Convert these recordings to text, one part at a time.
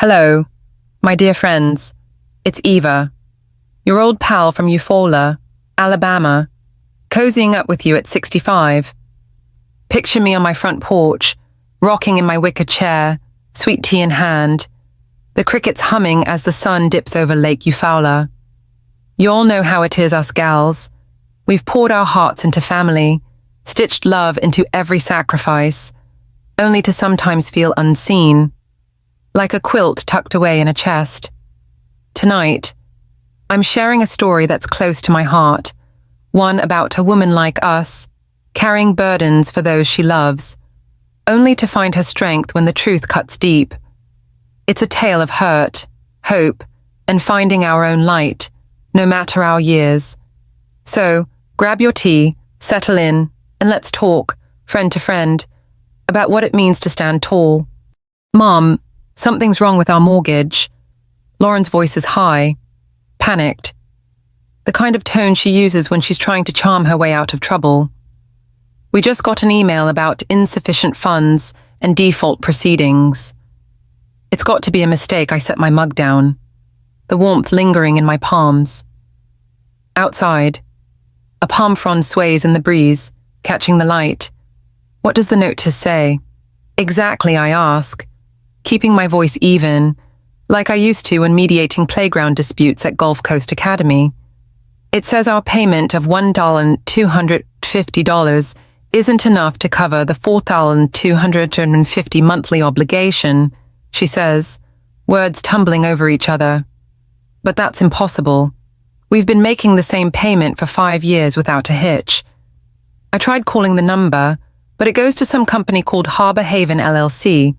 Hello, my dear friends. It's Eva, your old pal from Eufaula, Alabama, cozying up with you at 65. Picture me on my front porch, rocking in my wicker chair, sweet tea in hand, the crickets humming as the sun dips over Lake Eufaula. You all know how it is, us gals. We've poured our hearts into family, stitched love into every sacrifice, only to sometimes feel unseen, like a quilt tucked away in a chest. Tonight, I'm sharing a story that's close to my heart, one about a woman like us, carrying burdens for those she loves, only to find her strength when the truth cuts deep. It's a tale of hurt, hope, and finding our own light, no matter our years. So, grab your tea, settle in, and let's talk, friend to friend, about what it means to stand tall. Mom, something's wrong with our mortgage. Lauren's voice is high, panicked, the kind of tone she uses when she's trying to charm her way out of trouble. We just got an email about insufficient funds and default proceedings. It's got to be a mistake. I set my mug down, the warmth lingering in my palms. Outside, a palm frond sways in the breeze, catching the light. What does the notice say? Exactly, I ask, keeping my voice even, like I used to when mediating playground disputes at Gulf Coast Academy. It says our payment of $1,250 isn't enough to cover the $4,250 monthly obligation, she says, words tumbling over each other. But that's impossible. We've been making the same payment for 5 years without a hitch. I tried calling the number, but it goes to some company called Harbor Haven LLC.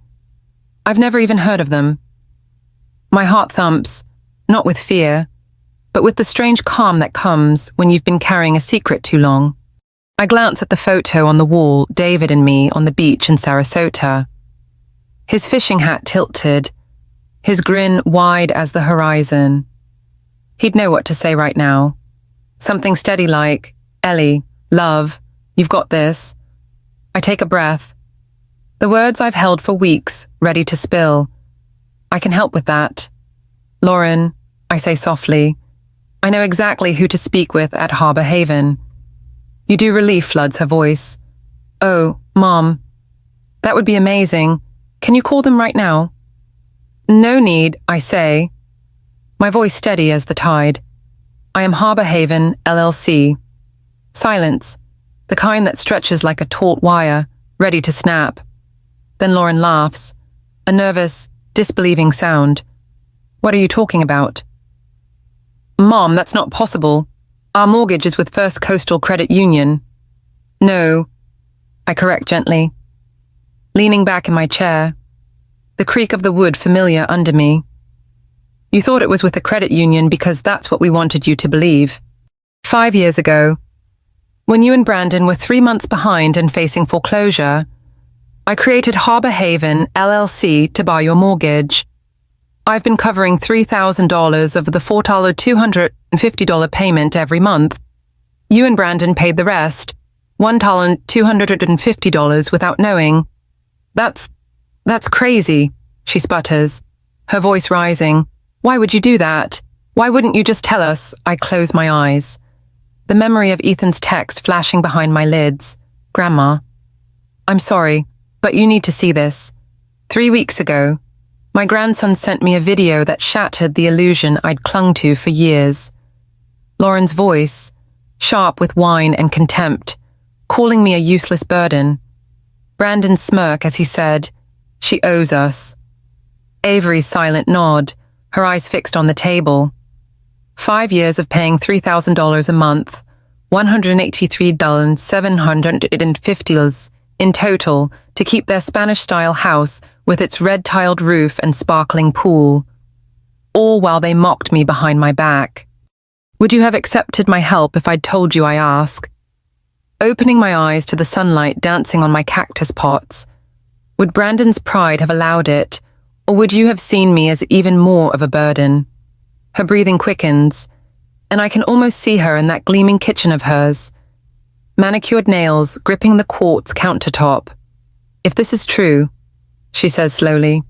I've never even heard of them. My heart thumps, not with fear, but with the strange calm that comes when you've been carrying a secret too long. I glance at the photo on the wall, David and me on the beach in Sarasota. His fishing hat tilted, his grin wide as the horizon. He'd know what to say right now. Something steady like, "Ellie, love, you've got this." I take a breath. The words I've held for weeks, ready to spill. I can help with that. Lauren, I say softly, I know exactly who to speak with at Harbor Haven. You do relief, floods her voice. Oh, Mom, that would be amazing. Can you call them right now? No need, I say, my voice steady as the tide. I am Harbor Haven LLC. Silence, the kind that stretches like a taut wire, ready to snap. Then Lauren laughs, a nervous, disbelieving sound. What are you talking about? Mom, that's not possible. Our mortgage is with First Coastal Credit Union. No, I correct gently, leaning back in my chair, the creak of the wood familiar under me. You thought it was with a credit union because that's what we wanted you to believe. 5 years ago, when you and Brandon were 3 months behind and facing foreclosure, I created Harbor Haven LLC to buy your mortgage. I've been covering $3,000 of the $4,250 payment every month. You and Brandon paid the rest, $1,250 without knowing. That's crazy, she sputters, her voice rising. Why would you do that? Why wouldn't you just tell us? I close my eyes, the memory of Ethan's text flashing behind my lids. Grandma, I'm sorry, but you need to see this. 3 weeks ago, my grandson sent me a video that shattered the illusion I'd clung to for years. Lauren's voice, sharp with whine and contempt, calling me a useless burden. Brandon's smirk as he said, "She owes us." Avery's silent nod, her eyes fixed on the table. 5 years of paying $3,000 a month, $183,750 in total to keep their Spanish-style house with its red-tiled roof and sparkling pool, all while they mocked me behind my back. Would you have accepted my help if I'd told you, I ask? Opening my eyes to the sunlight dancing on my cactus pots, would Brandon's pride have allowed it, or would you have seen me as even more of a burden? Her breathing quickens, and I can almost see her in that gleaming kitchen of hers, manicured nails gripping the quartz countertop. If this is true, she says slowly,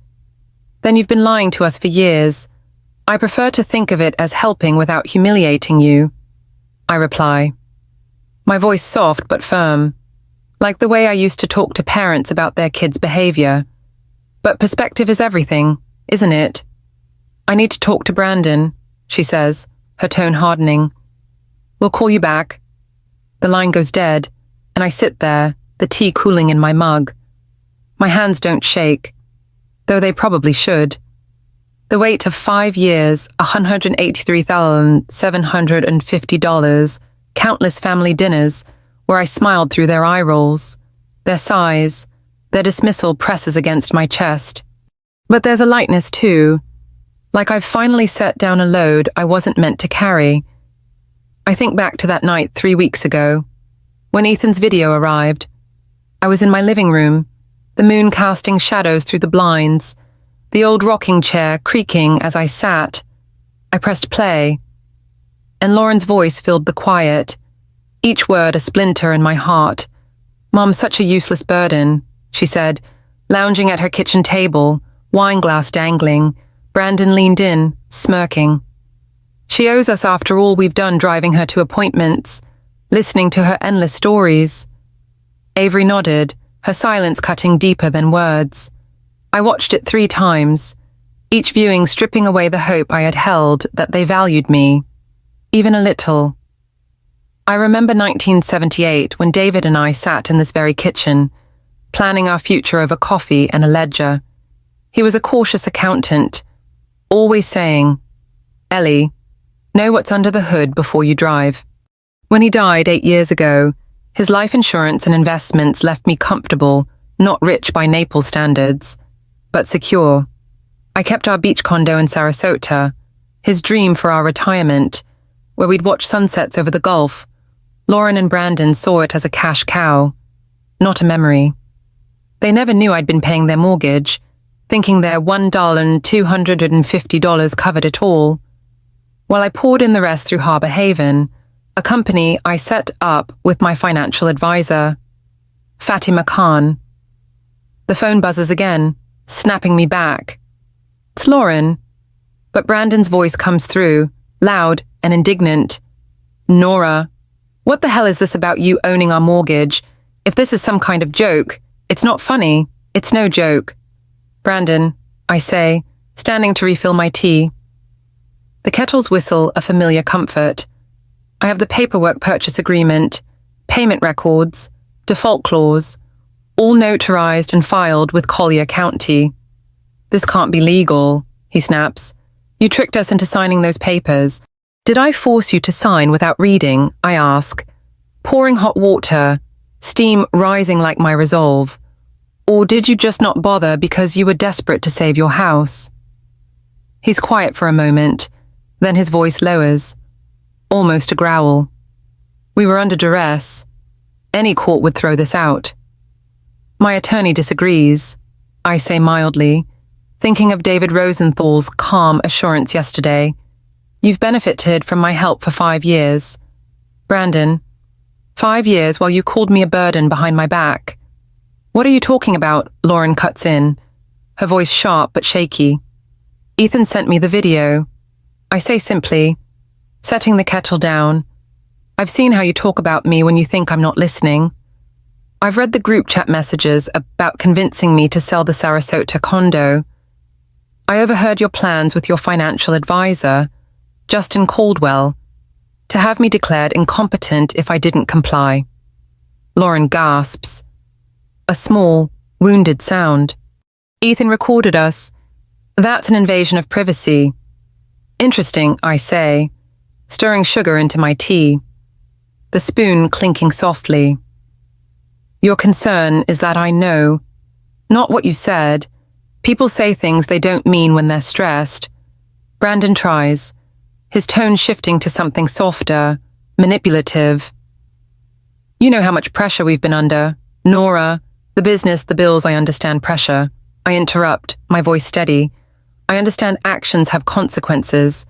Then you've been lying to us for years. I prefer to think of it as helping without humiliating you, I reply. My voice soft but firm, like the way I used to talk to parents about their kids' behavior. But perspective is everything, isn't it? I need to talk to Brandon, she says, her tone hardening. We'll call you back. The line goes dead, and I sit there, the tea cooling in my mug. My hands don't shake, though they probably should. The weight of 5 years, $183,750, countless family dinners, where I smiled through their eye rolls, their sighs, their dismissal presses against my chest. But there's a lightness too, like I've finally set down a load I wasn't meant to carry. I think back to that night 3 weeks ago, when Ethan's video arrived. I was in my living room, the moon casting shadows through the blinds, the old rocking chair creaking as I sat. I pressed play, and Lauren's voice filled the quiet, each word a splinter in my heart. "Mom's such a useless burden," she said, lounging at her kitchen table, wine glass dangling. Brandon leaned in, smirking. "She owes us after all we've done driving her to appointments, listening to her endless stories." Avery nodded, her silence cutting deeper than words. I watched it 3 times, each viewing stripping away the hope I had held that they valued me, even a little. I remember 1978 when David and I sat in this very kitchen, planning our future over coffee and a ledger. He was a cautious accountant, always saying, "Ellie, know what's under the hood before you drive." When he died 8 years ago, his life insurance and investments left me comfortable, not rich by Naples standards, but secure. I kept our beach condo in Sarasota, his dream for our retirement, where we'd watch sunsets over the Gulf. Lauren and Brandon saw it as a cash cow, not a memory. They never knew I'd been paying their mortgage, thinking their $1,250 covered it all. While I poured in the rest through Harbor Haven, a company I set up with my financial advisor, Fatima Khan. The phone buzzes again, snapping me back. It's Lauren, but Brandon's voice comes through, loud and indignant. "Nora, what the hell is this about you owning our mortgage? If this is some kind of joke, it's not funny. It's no joke." "Brandon," I say, standing to refill my tea. The kettles whistle a familiar comfort. I have the paperwork purchase agreement, payment records, default clause, all notarized and filed with Collier County. "This can't be legal," he snaps. "You tricked us into signing those papers." "Did I force you to sign without reading?" I ask, pouring hot water, steam rising like my resolve. "Or did you just not bother because you were desperate to save your house?" He's quiet for a moment, then his voice lowers, almost a growl. "We were under duress. Any court would throw this out." My attorney disagrees, I say mildly, thinking of David Rosenthal's calm assurance yesterday. "You've benefited from my help for 5 years. Brandon, 5 years while you called me a burden behind my back." "What are you talking about?" Lauren cuts in, her voice sharp but shaky. "Ethan sent me the video," I say simply, setting the kettle down. "I've seen how you talk about me when you think I'm not listening. I've read the group chat messages about convincing me to sell the Sarasota condo. I overheard your plans with your financial advisor, Justin Caldwell, to have me declared incompetent if I didn't comply." Lauren gasps. A small, wounded sound. "Ethan recorded us. That's an invasion of privacy." "Interesting," I say, stirring sugar into my tea, the spoon clinking softly. "Your concern is that I know, not what you said. People say things they don't mean when they're stressed." Brandon tries, his tone shifting to something softer, manipulative. "You know how much pressure we've been under. Nora, the business, the bills, I understand pressure." I interrupt, my voice steady. "I understand actions have consequences.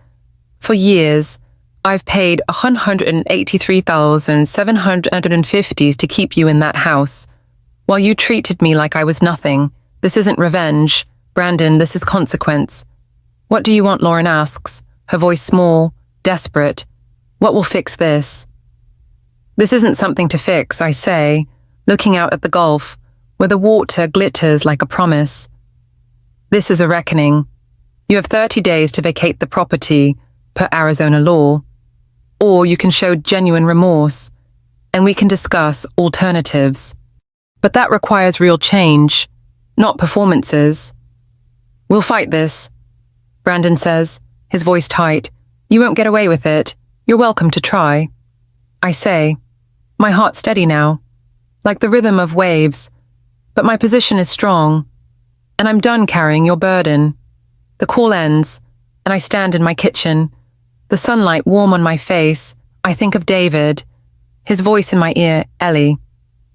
For years, I've paid $183,750 to keep you in that house, while you treated me like I was nothing. This isn't revenge. Brandon, this is consequence. What do you want? Lauren asks, her voice small, desperate. What will fix this? This isn't something to fix, I say, looking out at the Gulf, where the water glitters like a promise. This is a reckoning. You have 30 days to vacate the property, per Arizona law. Or you can show genuine remorse, and we can discuss alternatives. But that requires real change, not performances. We'll fight this, Brandon says, his voice tight. You won't get away with it. You're welcome to try. I say, my heart steady now, like the rhythm of waves, but my position is strong, and I'm done carrying your burden. The call ends, and I stand in my kitchen, the sunlight warm on my face. I think of David, his voice in my ear, Ellie.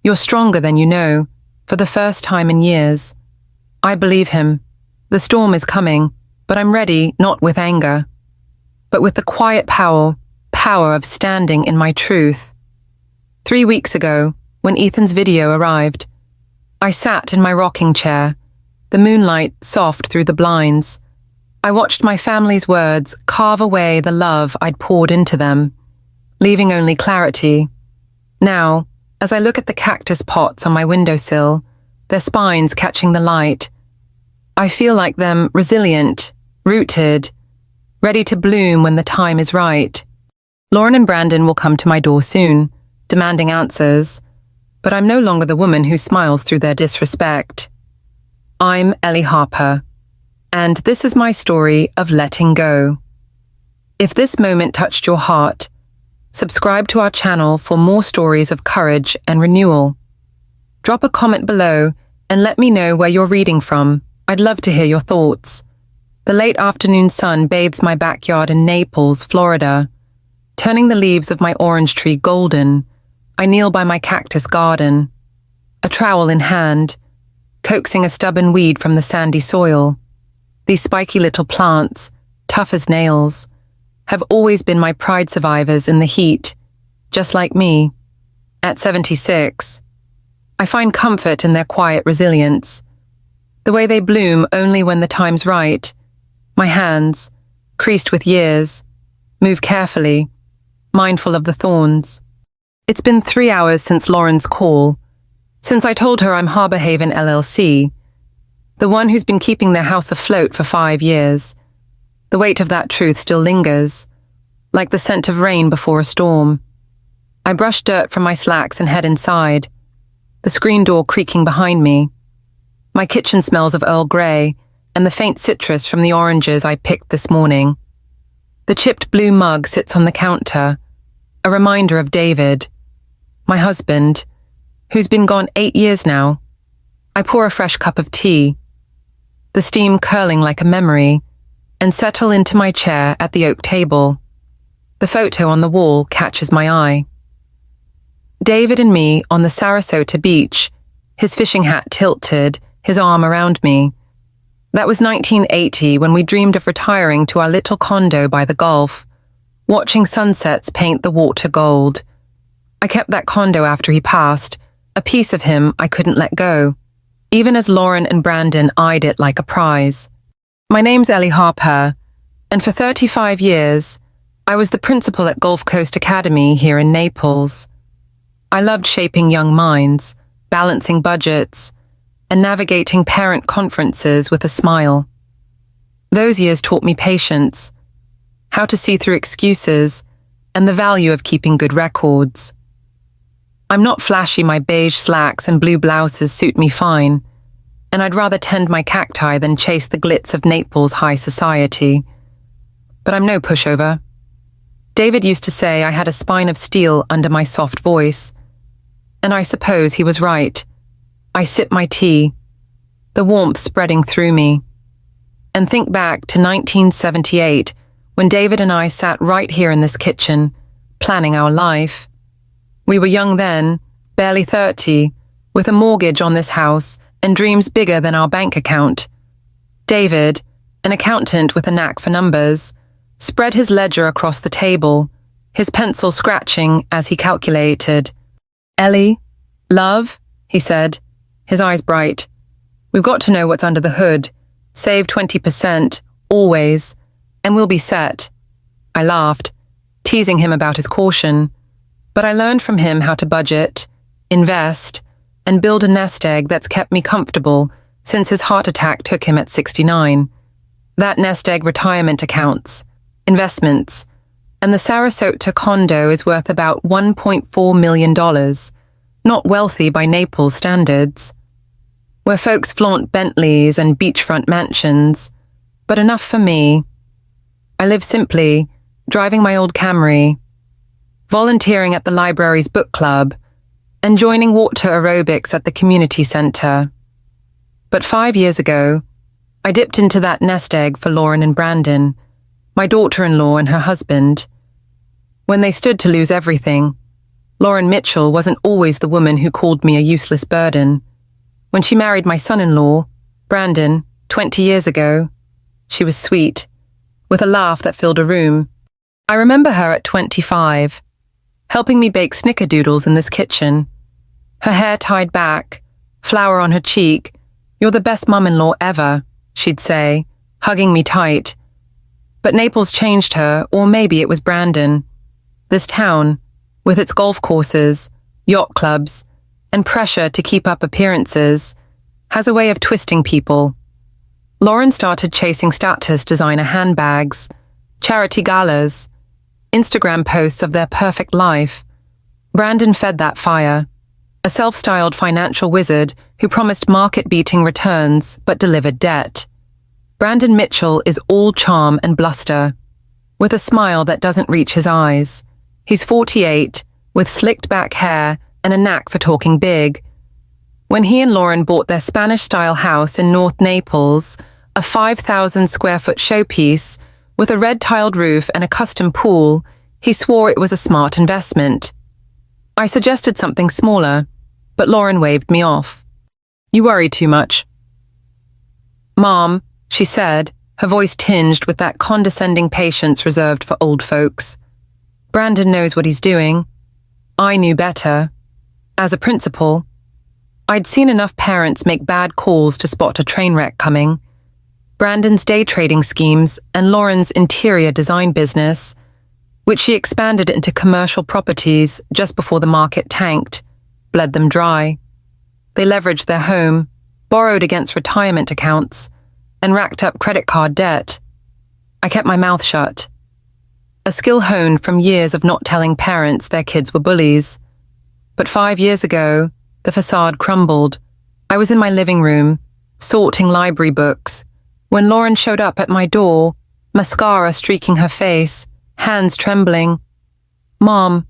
You're stronger than you know, for the first time in years. I believe him. The storm is coming, but I'm ready, not with anger, but with the quiet power of standing in my truth. 3 weeks ago, when Ethan's video arrived, I sat in my rocking chair, the moonlight soft through the blinds. I watched my family's words carve away the love I'd poured into them, leaving only clarity. Now, as I look at the cactus pots on my windowsill, their spines catching the light, I feel like them resilient, rooted, ready to bloom when the time is right. Lauren and Brandon will come to my door soon, demanding answers, but I'm no longer the woman who smiles through their disrespect. I'm Ellie Harper, and this is my story of letting go. If this moment touched your heart, subscribe to our channel for more stories of courage and renewal. Drop a comment below and let me know where you're reading from. I'd love to hear your thoughts. The late afternoon sun bathes my backyard in Naples, Florida, turning the leaves of my orange tree golden. I kneel by my cactus garden, a trowel in hand, coaxing a stubborn weed from the sandy soil. These spiky little plants, tough as nails, have always been my pride survivors in the heat, just like me. At 76, I find comfort in their quiet resilience. The way they bloom only when the time's right. My hands, creased with years, move carefully, mindful of the thorns. It's been 3 hours since Lauren's call, since I told her I'm Harbor Haven LLC, the one who's been keeping their house afloat for 5 years. The weight of that truth still lingers, like the scent of rain before a storm. I brush dirt from my slacks and head inside, the screen door creaking behind me. My kitchen smells of Earl Grey and the faint citrus from the oranges I picked this morning. The chipped blue mug sits on the counter, a reminder of David, my husband, who's been gone 8 years now. I pour a fresh cup of tea, the steam curling like a memory, and settle into my chair at the oak table. The photo on the wall catches my eye. David and me on the Sarasota beach, his fishing hat tilted, his arm around me. That was 1980 when we dreamed of retiring to our little condo by the Gulf, watching sunsets paint the water gold. I kept that condo after he passed, a piece of him I couldn't let go, even as Lauren and Brandon eyed it like a prize. My name's Ellie Harper, and for 35 years, I was the principal at Gulf Coast Academy here in Naples. I loved shaping young minds, balancing budgets, and navigating parent conferences with a smile. Those years taught me patience, how to see through excuses, and the value of keeping good records. I'm not flashy, my beige slacks and blue blouses suit me fine, and I'd rather tend my cacti than chase the glitz of Naples high society. But I'm no pushover. David used to say I had a spine of steel under my soft voice, and I suppose he was right. I sip my tea, the warmth spreading through me, and think back to 1978 when David and I sat right here in this kitchen, planning our life. We were young then, barely 30, with a mortgage on this house and dreams bigger than our bank account. David, an accountant with a knack for numbers, spread his ledger across the table, his pencil scratching as he calculated. "Ellie, love," he said, his eyes bright. "We've got to know what's under the hood, Save 20%, always, and we'll be set. I laughed, teasing him about his caution, but I learned from him how to budget, invest, and build a nest egg that's kept me comfortable since his heart attack took him at 69. That nest egg: retirement accounts, investments, and the Sarasota condo is worth about $1.4 million, not wealthy by Naples standards. Where folks flaunt Bentleys and beachfront mansions, but enough for me. I live simply, driving my old Camry, volunteering at the library's book club, and joining water aerobics at the community center. But 5 years ago, I dipped into that nest egg for Lauren and Brandon, my daughter-in-law and her husband. When they stood to lose everything, Lauren Mitchell wasn't always the woman who called me a useless burden. When she married my son-in-law, Brandon, 20 years ago, she was sweet, with a laugh that filled a room. I remember her at 25, helping me bake snickerdoodles in this kitchen. Her hair tied back, flower on her cheek. "You're the best mum-in-law ever," she'd say, hugging me tight. But Naples changed her, or maybe it was Brandon. This town, with its golf courses, yacht clubs, and pressure to keep up appearances, has a way of twisting people. Lauren started chasing status designer handbags, charity galas, Instagram posts of their perfect life. Brandon fed that fire, a self-styled financial wizard who promised market-beating returns but delivered debt. Brandon Mitchell is all charm and bluster, with a smile that doesn't reach his eyes. He's 48, with slicked back hair and a knack for talking big. When he and Lauren bought their Spanish-style house in North Naples, a 5,000-square-foot showpiece with a red-tiled roof and a custom pool, he swore it was a smart investment. I suggested something smaller, but Lauren waved me off. "You worry too much." "Mom," she said, her voice tinged with that condescending patience reserved for old folks. "Brandon knows what he's doing. I knew better. As a principal, I'd seen enough parents make bad calls to spot a train wreck coming. Brandon's day trading schemes and Lauren's interior design business, which she expanded into commercial properties just before the market tanked, bled them dry. They leveraged their home, borrowed against retirement accounts, and racked up credit card debt. I kept my mouth shut. A skill honed from years of not telling parents their kids were bullies. But 5 years ago, the facade crumbled. I was in my living room, sorting library books, when Lauren showed up at my door, mascara streaking her face, hands trembling. "Mom,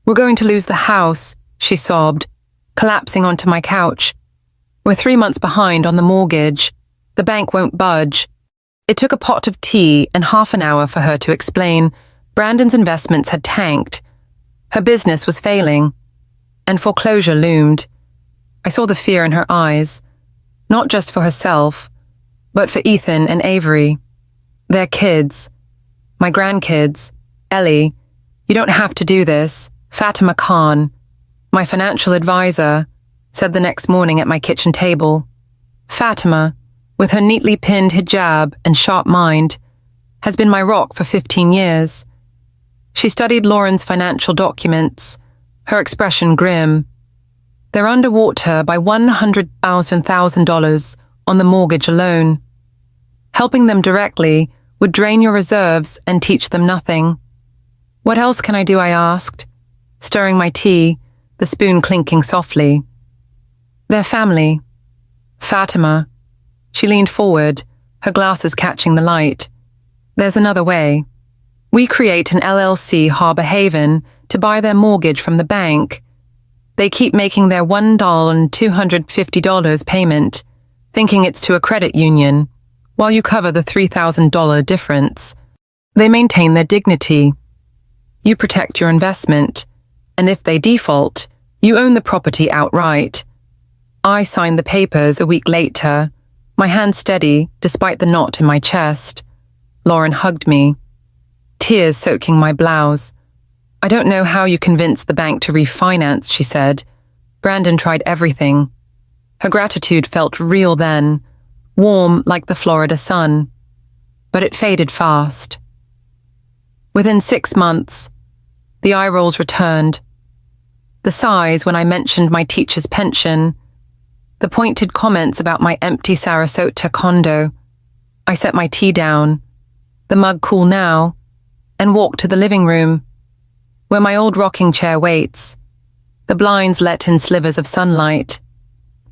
we're going to lose the house," she sobbed, collapsing onto my couch. "We're 3 months behind on the mortgage. The bank won't budge." It took a pot of tea and half an hour for her to explain Brandon's investments had tanked. Her business was failing, and foreclosure loomed. I saw the fear in her eyes, not just for herself, but for Ethan and Avery. Their kids, my grandkids. "Ellie, you don't have to do this," Fatima Khan, my financial advisor, said the next morning at my kitchen table. Fatima, with her neatly pinned hijab and sharp mind, has been my rock for 15 years. She studied Lauren's financial documents, her expression grim. They're underwater by $100,000 on the mortgage alone. Helping them directly would drain your reserves and teach them nothing. "What else can I do?" I asked, stirring my tea, the spoon clinking softly. "They're family." "Fatima." She leaned forward, her glasses catching the light. "There's another way. We create an LLC, Harbor Haven, to buy their mortgage from the bank. They keep making their $1,250 payment, thinking it's to a credit union, while you cover the $3,000 difference. They maintain their dignity. You protect your investment, and if they default, you own the property outright. I signed the papers a week later, my hand steady despite the knot in my chest. Lauren hugged me, tears soaking my blouse. "I don't know how you convinced the bank to refinance," she said. "Brandon tried everything." Her gratitude felt real then, warm like the Florida sun, but it faded fast. Within 6 months, the eye rolls returned. The sighs when I mentioned my teacher's pension, the pointed comments about my empty Sarasota condo. I set my tea down, the mug cool now, and walked to the living room, where my old rocking chair waits, the blinds let in slivers of sunlight,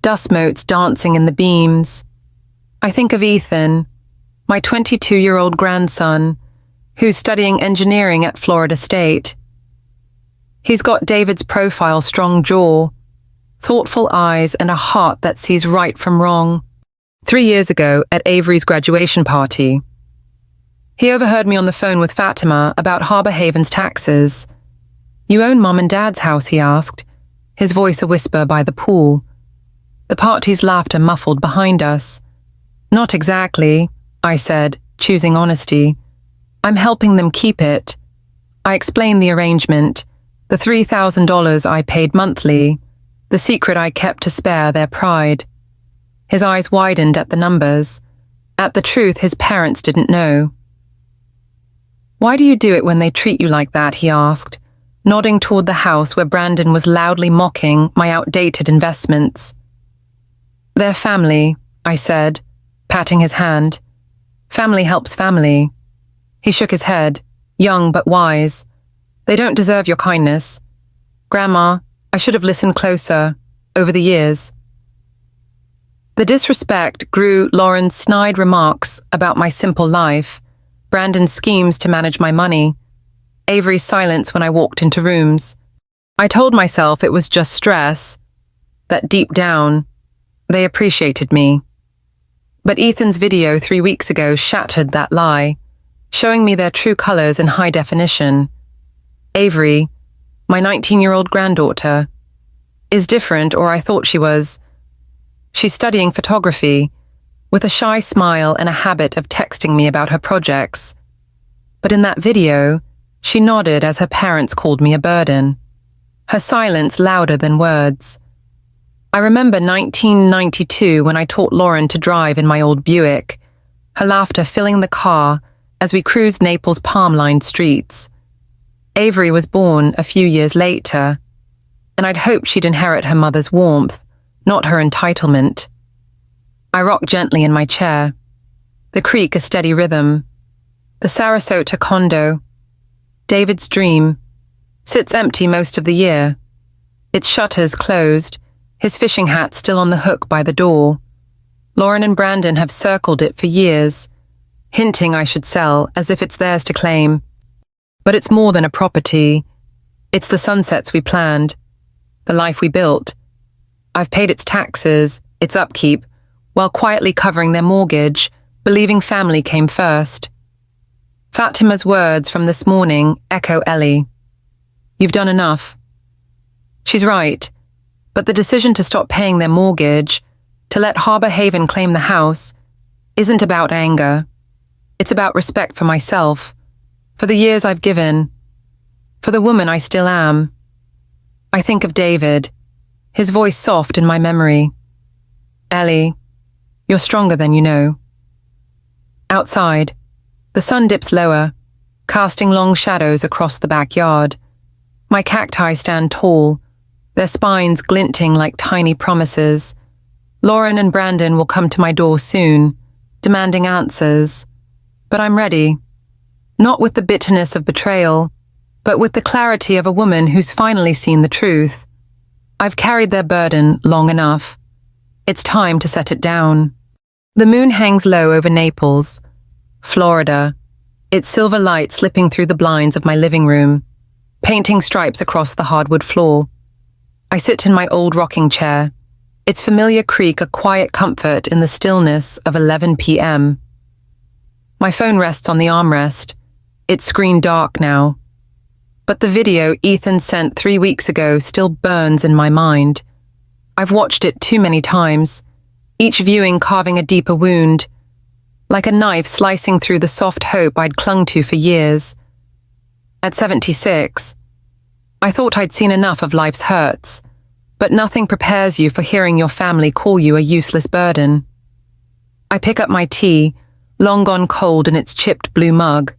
dust motes dancing in the beams. I think of Ethan, my 22-year-old grandson, who's studying engineering at Florida State. He's got David's profile strong jaw, thoughtful eyes, and a heart that sees right from wrong. 3 years ago, at Avery's graduation party, he overheard me on the phone with Fatima about Harbor Haven's taxes. "You own Mom and Dad's house?" he asked, his voice a whisper by the pool. The party's laughter muffled behind us. "Not exactly," I said, choosing honesty. "I'm helping them keep it." I explained the arrangement, the $3,000 I paid monthly, the secret I kept to spare their pride. His eyes widened at the numbers, at the truth his parents didn't know. "Why do you do it when they treat you like that?" he asked, nodding toward the house where Brandon was loudly mocking my outdated investments. "They're family," I said, patting his hand. "Family helps family." He shook his head, young but wise. "They don't deserve your kindness. Grandma, I should have listened closer, over the years." The disrespect grew Lauren's snide remarks about my simple life, Brandon's schemes to manage my money, Avery's silence when I walked into rooms. I told myself it was just stress, that deep down, they appreciated me. But Ethan's video 3 weeks ago shattered that lie, showing me their true colors in high definition. Avery, my 19-year-old granddaughter, is different, or I thought she was. She's studying photography, with a shy smile and a habit of texting me about her projects. But in that video, she nodded as her parents called me a burden, her silence louder than words. I remember 1992 when I taught Lauren to drive in my old Buick, her laughter filling the car as we cruised Naples' palm-lined streets. Avery was born a few years later, and I'd hoped she'd inherit her mother's warmth, not her entitlement. I rocked gently in my chair, the creak a steady rhythm. The Sarasota condo, David's dream, sits empty most of the year, its shutters closed, his fishing hat still on the hook by the door. Lauren and Brandon have circled it for years, hinting I should sell as if it's theirs to claim. But it's more than a property. It's the sunsets we planned, the life we built. I've paid its taxes, its upkeep, while quietly covering their mortgage, believing family came first. Fatima's words from this morning echo Ellie. "You've done enough." She's right, but the decision to stop paying their mortgage, to let Harbor Haven claim the house, isn't about anger. It's about respect for myself, for the years I've given, for the woman I still am. I think of David, his voice soft in my memory. "Ellie, you're stronger than you know." Outside, the sun dips lower, casting long shadows across the backyard. My cacti stand tall, their spines glinting like tiny promises. Lauren and Brandon will come to my door soon, demanding answers. But I'm ready, not with the bitterness of betrayal, but with the clarity of a woman who's finally seen the truth. I've carried their burden long enough. It's time to set it down. The moon hangs low over Naples, Florida, its silver light slipping through the blinds of my living room, painting stripes across the hardwood floor. I sit in my old rocking chair, its familiar creak a quiet comfort in the stillness of 11 p.m. My phone rests on the armrest, its screen dark now. But the video Ethan sent 3 weeks ago still burns in my mind. I've watched it too many times, each viewing carving a deeper wound, like a knife slicing through the soft hope I'd clung to for years. At 76, I thought I'd seen enough of life's hurts, but nothing prepares you for hearing your family call you a useless burden. I pick up my tea, long gone cold in its chipped blue mug,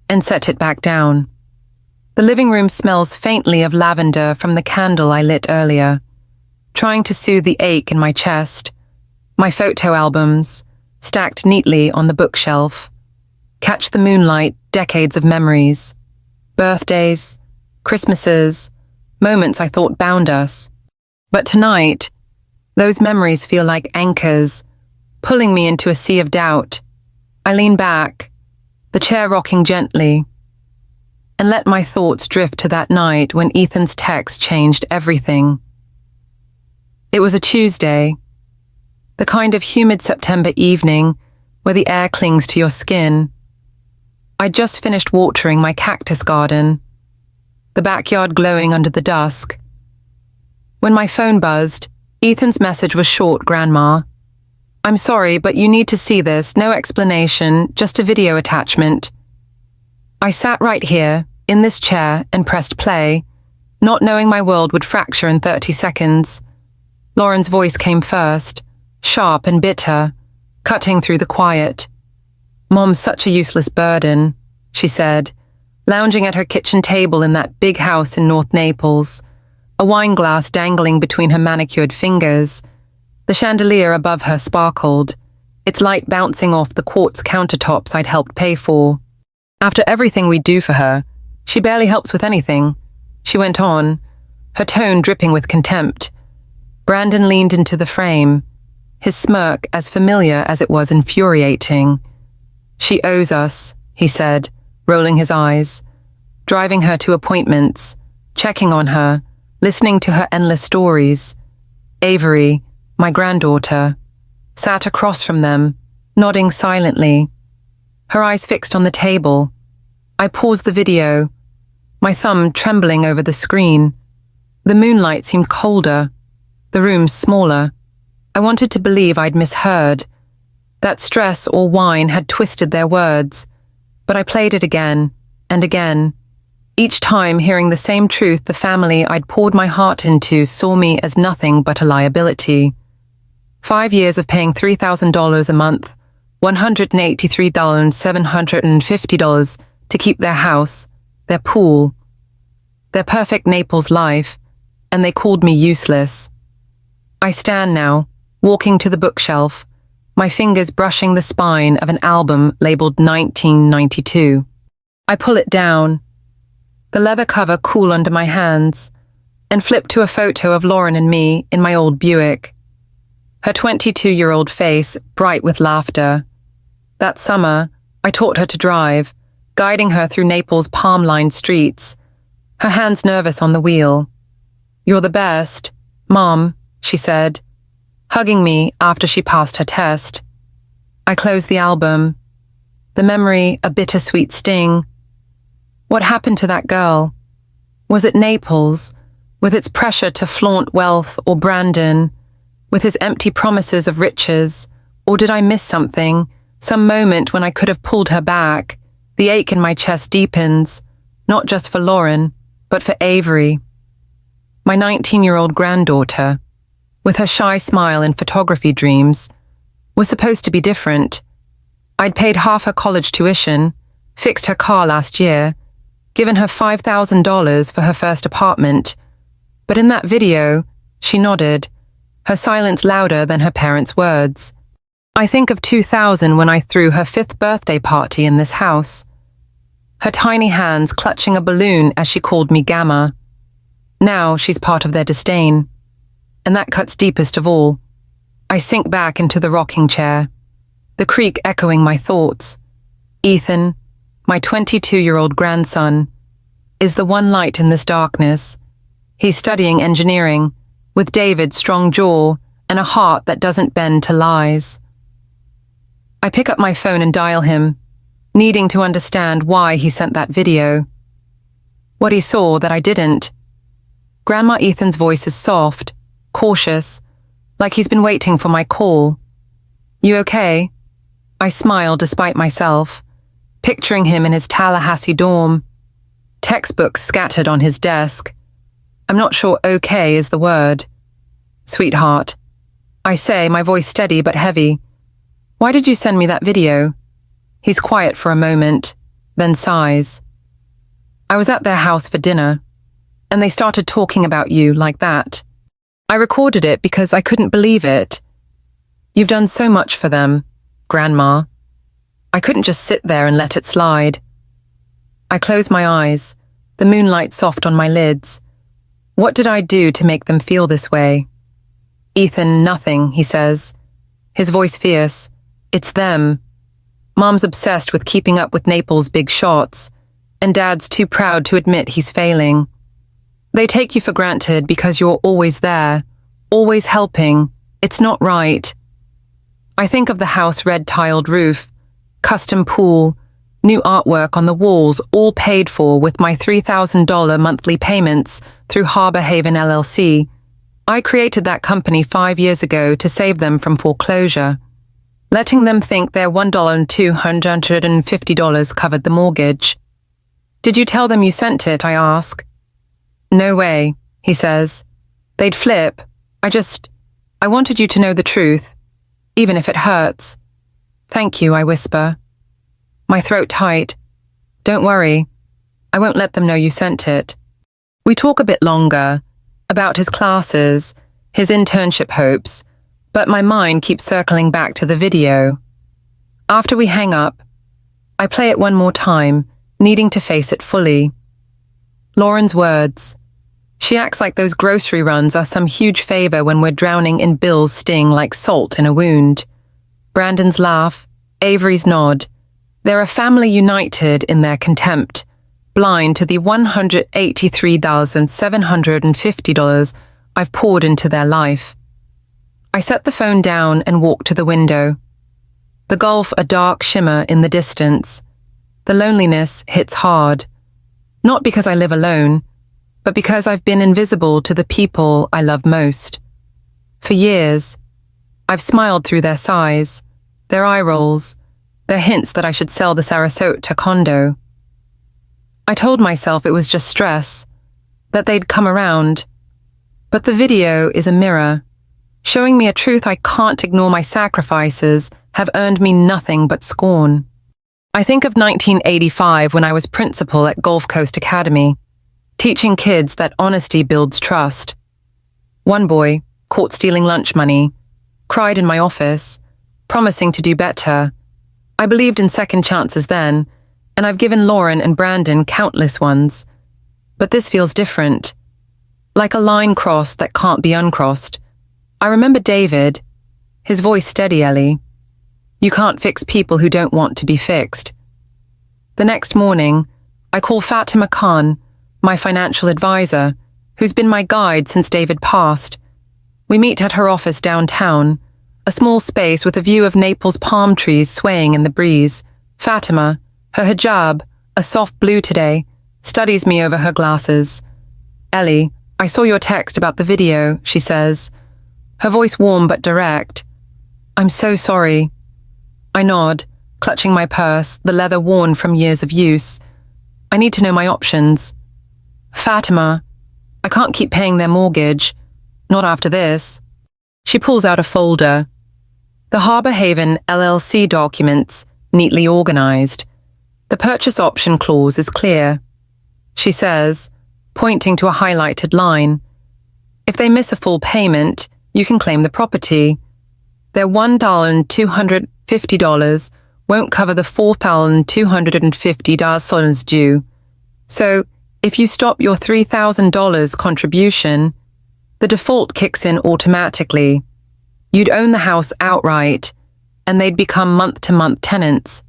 and set it back down. The living room smells faintly of lavender from the candle I lit earlier, trying to soothe the ache in my chest. My photo albums, stacked neatly on the bookshelf, catch the moonlight, decades of memories. Birthdays, Christmases, moments I thought bound us. But tonight, those memories feel like anchors, pulling me into a sea of doubt. I lean back, the chair rocking gently, and let my thoughts drift to that night when Ethan's text changed everything. It was a Tuesday, the kind of humid September evening where the air clings to your skin. I'd just finished watering my cactus garden, the backyard glowing under the dusk. When my phone buzzed, Ethan's message was short, Grandma. I'm sorry, but you need to see this, no explanation, just a video attachment. I sat right here, in this chair, and pressed play, not knowing my world would fracture in 30 seconds. Lauren's voice came first, sharp and bitter, cutting through the quiet. Mom's such a useless burden, she said, lounging at her kitchen table in that big house in North Naples, a wine glass dangling between her manicured fingers. The chandelier above her sparkled, its light bouncing off the quartz countertops I'd helped pay for. After everything we do for her, she barely helps with anything, she went on, her tone dripping with contempt. Brandon leaned into the frame, his smirk as familiar as it was infuriating. She owes us, he said, rolling his eyes, driving her to appointments, checking on her, listening to her endless stories. Avery, my granddaughter, sat across from them, nodding silently, her eyes fixed on the table. I paused the video, my thumb trembling over the screen. The moonlight seemed colder, the room smaller. I wanted to believe I'd misheard, that stress or wine had twisted their words, but I played it again and again. Each time hearing the same truth, the family I'd poured my heart into saw me as nothing but a liability. 5 years of paying $3,000 a month, $183,750 to keep their house, their pool, their perfect Naples life, and they called me useless. I stand now, walking to the bookshelf, my fingers brushing the spine of an album labeled 1992. I pull it down, the leather cover cool under my hands, and flip to a photo of Lauren and me in my old Buick. Her 22-year-old face bright with laughter. That summer, I taught her to drive, guiding her through Naples' palm-lined streets, her hands nervous on the wheel. You're the best, Mom, she said, hugging me after she passed her test. I closed the album, the memory a bittersweet sting. What happened to that girl? Was it Naples, with its pressure to flaunt wealth, or Brandon, with his empty promises of riches, or did I miss something, some moment when I could have pulled her back? The ache in my chest deepens, not just for Lauren, but for Avery. My 19-year-old granddaughter, with her shy smile and photography dreams, was supposed to be different. I'd paid half her college tuition, fixed her car last year, given her $5,000 for her first apartment. But in that video, she nodded, her silence louder than her parents' words. I think of 2000 when I threw her 5th birthday party in this house. Her tiny hands clutching a balloon as she called me Gamma. Now she's part of their disdain. And that cuts deepest of all. I sink back into the rocking chair, the creak echoing my thoughts. Ethan, my 22-year-old grandson, is the one light in this darkness. He's studying engineering, with David's strong jaw and a heart that doesn't bend to lies. I pick up my phone and dial him, needing to understand why he sent that video. What he saw that I didn't. Grandma Ethan's voice is soft, cautious, like he's been waiting for my call. You okay? I smile despite myself, picturing him in his Tallahassee dorm. Textbooks scattered on his desk. I'm not sure okay is the word. Sweetheart, I say, my voice steady but heavy. Why did you send me that video? He's quiet for a moment, then sighs. I was at their house for dinner, and they started talking about you like that. I recorded it because I couldn't believe it. You've done so much for them, Grandma. I couldn't just sit there and let it slide. I close my eyes, the moonlight soft on my lids. What did I do to make them feel this way? Ethan, nothing, he says, his voice fierce. It's them. Mom's obsessed with keeping up with Naples' big shots, and Dad's too proud to admit he's failing. They take you for granted because you're always there, always helping. It's not right. I think of the house red-tiled roof, custom pool, new artwork on the walls, all paid for with my $3,000 monthly payments through Harbor Haven LLC. I created that company 5 years ago to save them from foreclosure, letting them think their $1,250 covered the mortgage. Did you tell them you sent it, I ask. No way, he says. They'd flip. I wanted you to know the truth, even if it hurts. Thank you, I whisper. My throat tight. Don't worry. I won't let them know you sent it. We talk a bit longer, about his classes, his internship hopes, but my mind keeps circling back to the video. After we hang up, I play it one more time, needing to face it fully. Lauren's words. She acts like those grocery runs are some huge favor when we're drowning in bills sting like salt in a wound. Brandon's laugh, Avery's nod. They're a family united in their contempt, blind to the $183,750 I've poured into their life. I set the phone down and walk to the window. The Gulf a dark shimmer in the distance. The loneliness hits hard. Not because I live alone, but because I've been invisible to the people I love most. For years, I've smiled through their sighs, their eye rolls, their hints that I should sell the Sarasota condo. I told myself it was just stress, that they'd come around. But the video is a mirror, showing me a truth I can't ignore. My sacrifices have earned me nothing but scorn. I think of 1985 when I was principal at Gulf Coast Academy, teaching kids that honesty builds trust. One boy, caught stealing lunch money, cried in my office, promising to do better. I believed in second chances then, and I've given Lauren and Brandon countless ones. But this feels different. Like a line crossed that can't be uncrossed. I remember David, his voice steady, Ellie. You can't fix people who don't want to be fixed. The next morning, I call Fatima Khan, my financial advisor, who's been my guide since David passed. We meet at her office downtown, a small space with a view of Naples' palm trees swaying in the breeze. Fatima, her hijab, a soft blue today, studies me over her glasses. Ellie, I saw your text about the video, she says, her voice warm but direct. I'm so sorry. I nod, clutching my purse, the leather worn from years of use. I need to know my options. Fatima, I can't keep paying their mortgage. Not after this. She pulls out a folder. The Harbor Haven LLC documents, neatly organized. The purchase option clause is clear. She says, pointing to a highlighted line, if they miss a full payment, you can claim the property. Their $1,250 won't cover the $4,250 due. So, if you stop your $3,000 contribution, the default kicks in automatically. You'd own the house outright, and they'd become month-to-month tenants.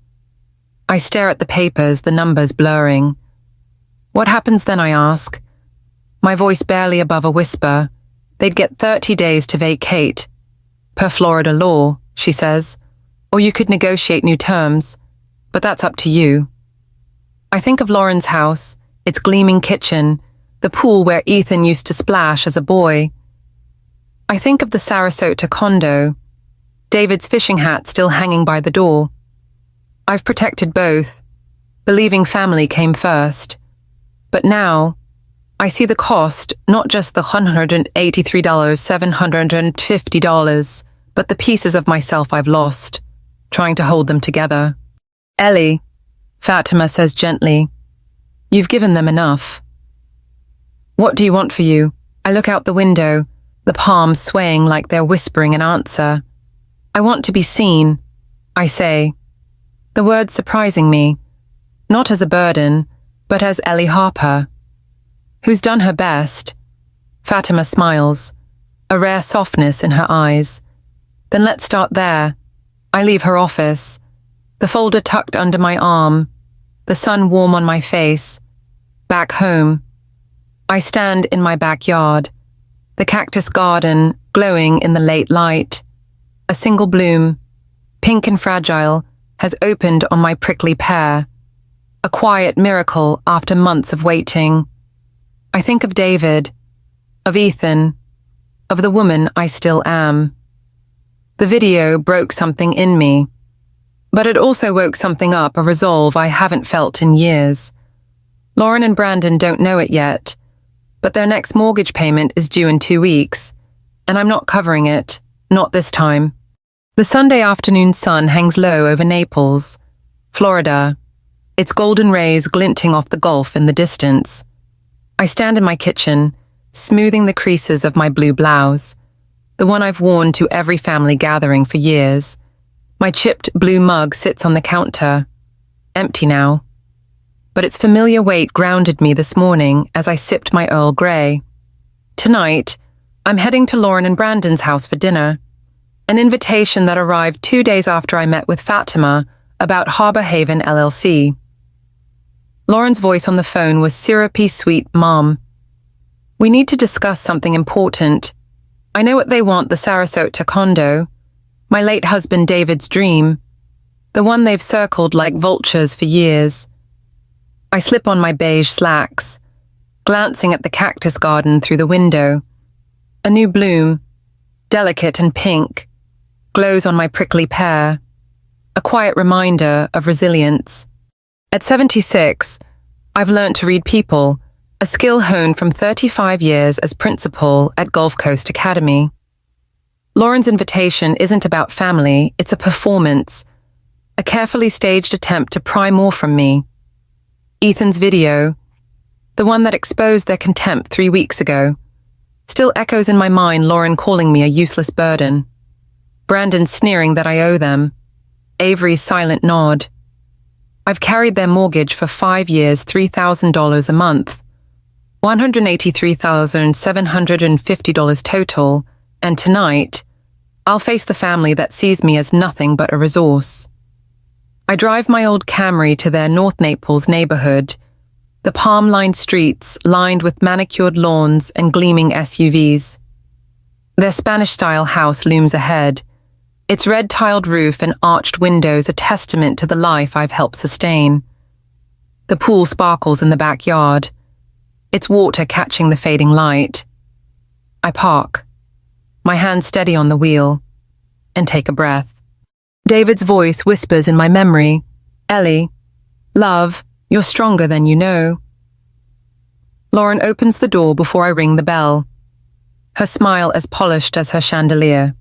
I stare at the papers, the numbers blurring. What happens then, I ask? My voice barely above a whisper. They'd get 30 days to vacate. Per Florida law, she says. Or you could negotiate new terms, but that's up to you. I think of Lauren's house, its gleaming kitchen, the pool where Ethan used to splash as a boy. I think of the Sarasota condo, David's fishing hat still hanging by the door. I've protected both, believing family came first. But now, I see the cost, not just the $183,750, but the pieces of myself I've lost. trying to hold them together. Ellie, Fatima says gently, you've given them enough. What do you want for you? I look out the window, the palms swaying like they're whispering an answer. I want to be seen, I say, the words surprising me, not as a burden, but as Ellie Harper, who's done her best. Fatima smiles, a rare softness in her eyes. Then let's start there. I leave her office, the folder tucked under my arm, the sun warm on my face. Back home, I stand in my backyard, the cactus garden glowing in the late light. A single bloom, pink and fragile, has opened on my prickly pear, a quiet miracle after months of waiting. I think of David, of Ethan, of the woman I still am. The video broke something in me, but it also woke something up, a resolve I haven't felt in years. Lauren and Brandon don't know it yet, but their next mortgage payment is due in 2 weeks, and I'm not covering it, not this time. The Sunday afternoon sun hangs low over Naples, Florida, its golden rays glinting off the Gulf in the distance. I stand in my kitchen, smoothing the creases of my blue blouse, the one I've worn to every family gathering for years. My chipped blue mug sits on the counter, empty now, but its familiar weight grounded me this morning as I sipped my Earl Grey. Tonight, I'm heading to Lauren and Brandon's house for dinner, an invitation that arrived 2 days after I met with Fatima about Harbor Haven LLC. Lauren's voice on the phone was syrupy sweet, Mom. We need to discuss something important. I know what they want, the Sarasota condo, my late husband David's dream, the one they've circled like vultures for years. I slip on my beige slacks, glancing at the cactus garden through the window. A new bloom, delicate and pink, glows on my prickly pear, a quiet reminder of resilience. At 76, I've learned to read people, a skill honed from 35 years as principal at Gulf Coast Academy. Lauren's invitation isn't about family, it's a performance, a carefully staged attempt to pry more from me. Ethan's video, the one that exposed their contempt 3 weeks ago, still echoes in my mind, Lauren calling me a useless burden. Brandon sneering that I owe them. Avery's silent nod. I've carried their mortgage for 5 years, $3,000 a month, $183,750 total, and tonight, I'll face the family that sees me as nothing but a resource. I drive my old Camry to their North Naples neighborhood, the palm-lined streets lined with manicured lawns and gleaming SUVs. Their Spanish-style house looms ahead, its red-tiled roof and arched windows a testament to the life I've helped sustain. The pool sparkles in the backyard, its water catching the fading light. I park, my hand steady on the wheel, and take a breath. David's voice whispers in my memory, Ellie, love, you're stronger than you know. Lauren opens the door before I ring the bell, her smile as polished as her chandelier.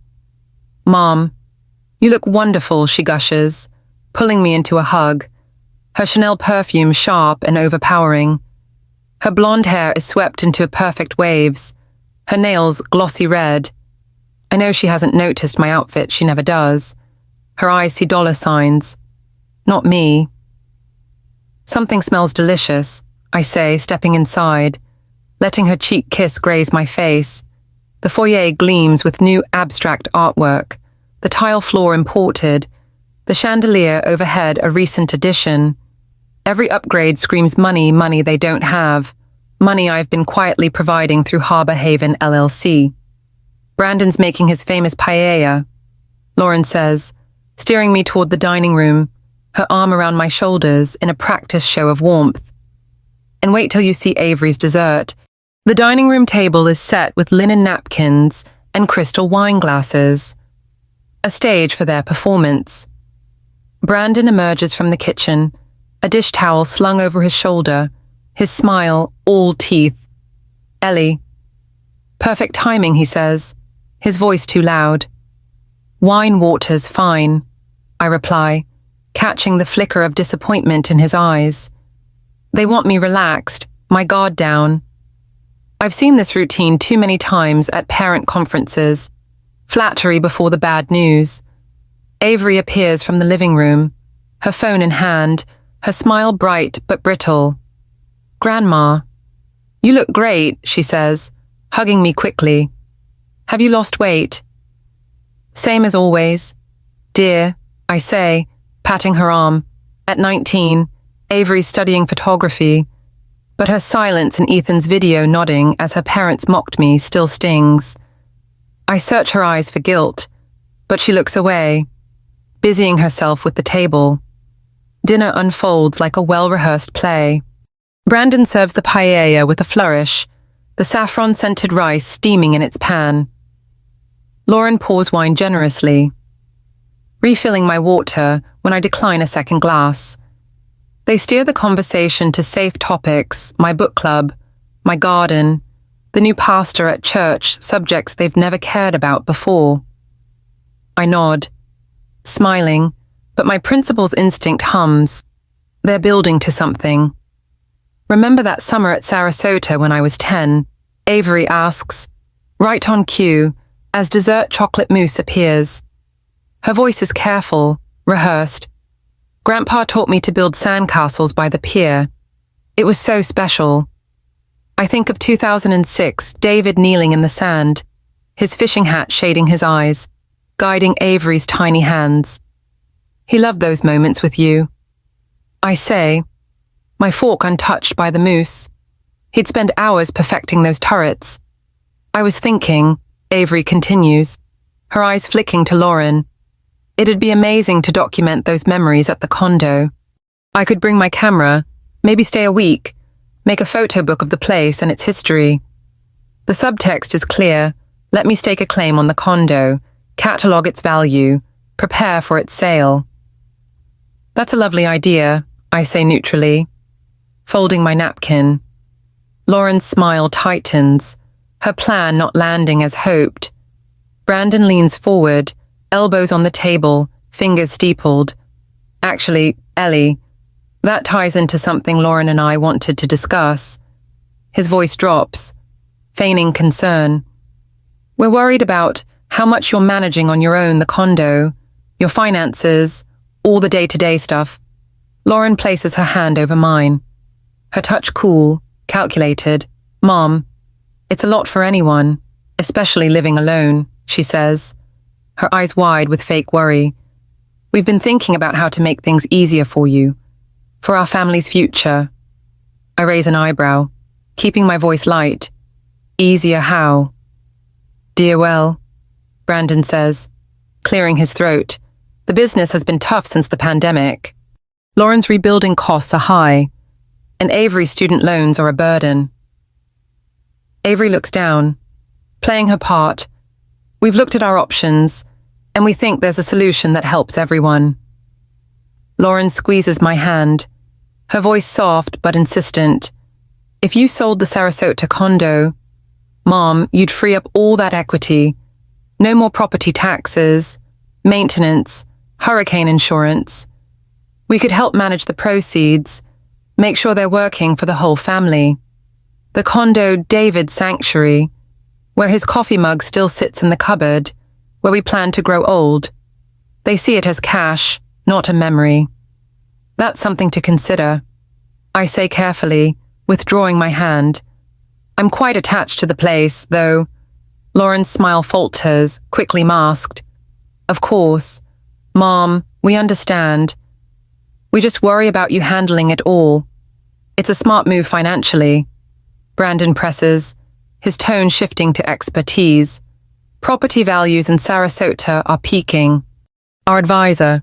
Mom, you look wonderful, she gushes, pulling me into a hug, her Chanel perfume sharp and overpowering. Her blonde hair is swept into perfect waves, her nails glossy red. I know she hasn't noticed my outfit, she never does. Her eyes see dollar signs. Not me. Something smells delicious, I say, stepping inside, letting her cheek kiss graze my face. The foyer gleams with new abstract artwork, the tile floor imported, the chandelier overhead a recent addition. Every upgrade screams money, money they don't have, money I've been quietly providing through Harbor Haven LLC. Brandon's making his famous paella, Lauren says, steering me toward the dining room, her arm around my shoulders in a practice show of warmth. And wait till you see Avery's dessert. The dining room table is set with linen napkins and crystal wine glasses, a stage for their performance. Brandon emerges from the kitchen, a dish towel slung over his shoulder, his smile all teeth. Ellie. Perfect timing, he says, his voice too loud. Wine water's fine. I reply, catching the flicker of disappointment in his eyes. They want me relaxed, my guard down. I've seen this routine too many times at parent conferences. Flattery before the bad news. Avery appears from the living room, her phone in hand, her smile bright but brittle. "Grandma." "You look great," she says, hugging me quickly. "Have you lost weight?" "Same as always." "Dear," I say, patting her arm. At 19, Avery's studying photography, but her silence in Ethan's video nodding as her parents mocked me still stings. I search her eyes for guilt, but she looks away, busying herself with the table. Dinner unfolds like a well-rehearsed play. Brandon serves the paella with a flourish, the saffron-scented rice steaming in its pan. Lauren pours wine generously, refilling my water when I decline a second glass. They steer the conversation to safe topics, my book club, my garden, the new pastor at church, subjects they've never cared about before. I nod, smiling, but my principal's instinct hums. They're building to something. "Remember that summer at Sarasota when I was 10? Avery asks, right on cue, as dessert chocolate mousse appears. Her voice is careful, rehearsed. Grandpa taught me to build sandcastles by the pier. It was so special. I think of 2006, David kneeling in the sand, his fishing hat shading his eyes, guiding Avery's tiny hands. He loved those moments with you." I say, my fork untouched by the mousse. He'd spend hours perfecting those turrets. "I was thinking," Avery continues, her eyes flicking to Lauren, "it'd be amazing to document those memories at the condo. I could bring my camera, maybe stay a week, make a photo book of the place and its history. The subtext is clear. Let me stake a claim on the condo, catalog its value, prepare for its sale." "That's a lovely idea," I say neutrally, folding my napkin. Lauren's smile tightens, her plan not landing as hoped. Brandon leans forward, elbows on the table, fingers steepled. "Actually, Ellie, that ties into something Lauren and I wanted to discuss." His voice drops, feigning concern. "We're worried about how much you're managing on your own, the condo, your finances, all the day-to-day stuff." Lauren places her hand over mine, her touch cool, calculated. "Mom, it's a lot for anyone, especially living alone," she says, her eyes wide with fake worry. "We've been thinking about how to make things easier for you, for our family's future." I raise an eyebrow, keeping my voice light. "Easier how?" "Dear well," Brandon says, clearing his throat. "The business has been tough since the pandemic. Lauren's rebuilding costs are high, and Avery's student loans are a burden." Avery looks down, playing her part. "We've looked at our options, and we think there's a solution that helps everyone." Lauren squeezes my hand, her voice soft but insistent. "If you sold the Sarasota condo, Mom, you'd free up all that equity. No more property taxes, maintenance, hurricane insurance. We could help manage the proceeds, make sure they're working for the whole family. The condo, David's sanctuary, where his coffee mug still sits in the cupboard, where we plan to grow old. They see it as cash, not a memory. That's something to consider," I say carefully, withdrawing my hand. "I'm quite attached to the place, though." Lauren's smile falters, quickly masked. "Of course. Mom, we understand. We just worry about you handling it all. It's a smart move financially." Brandon presses, his tone shifting to expertise. "Property values in Sarasota are peaking. Our advisor,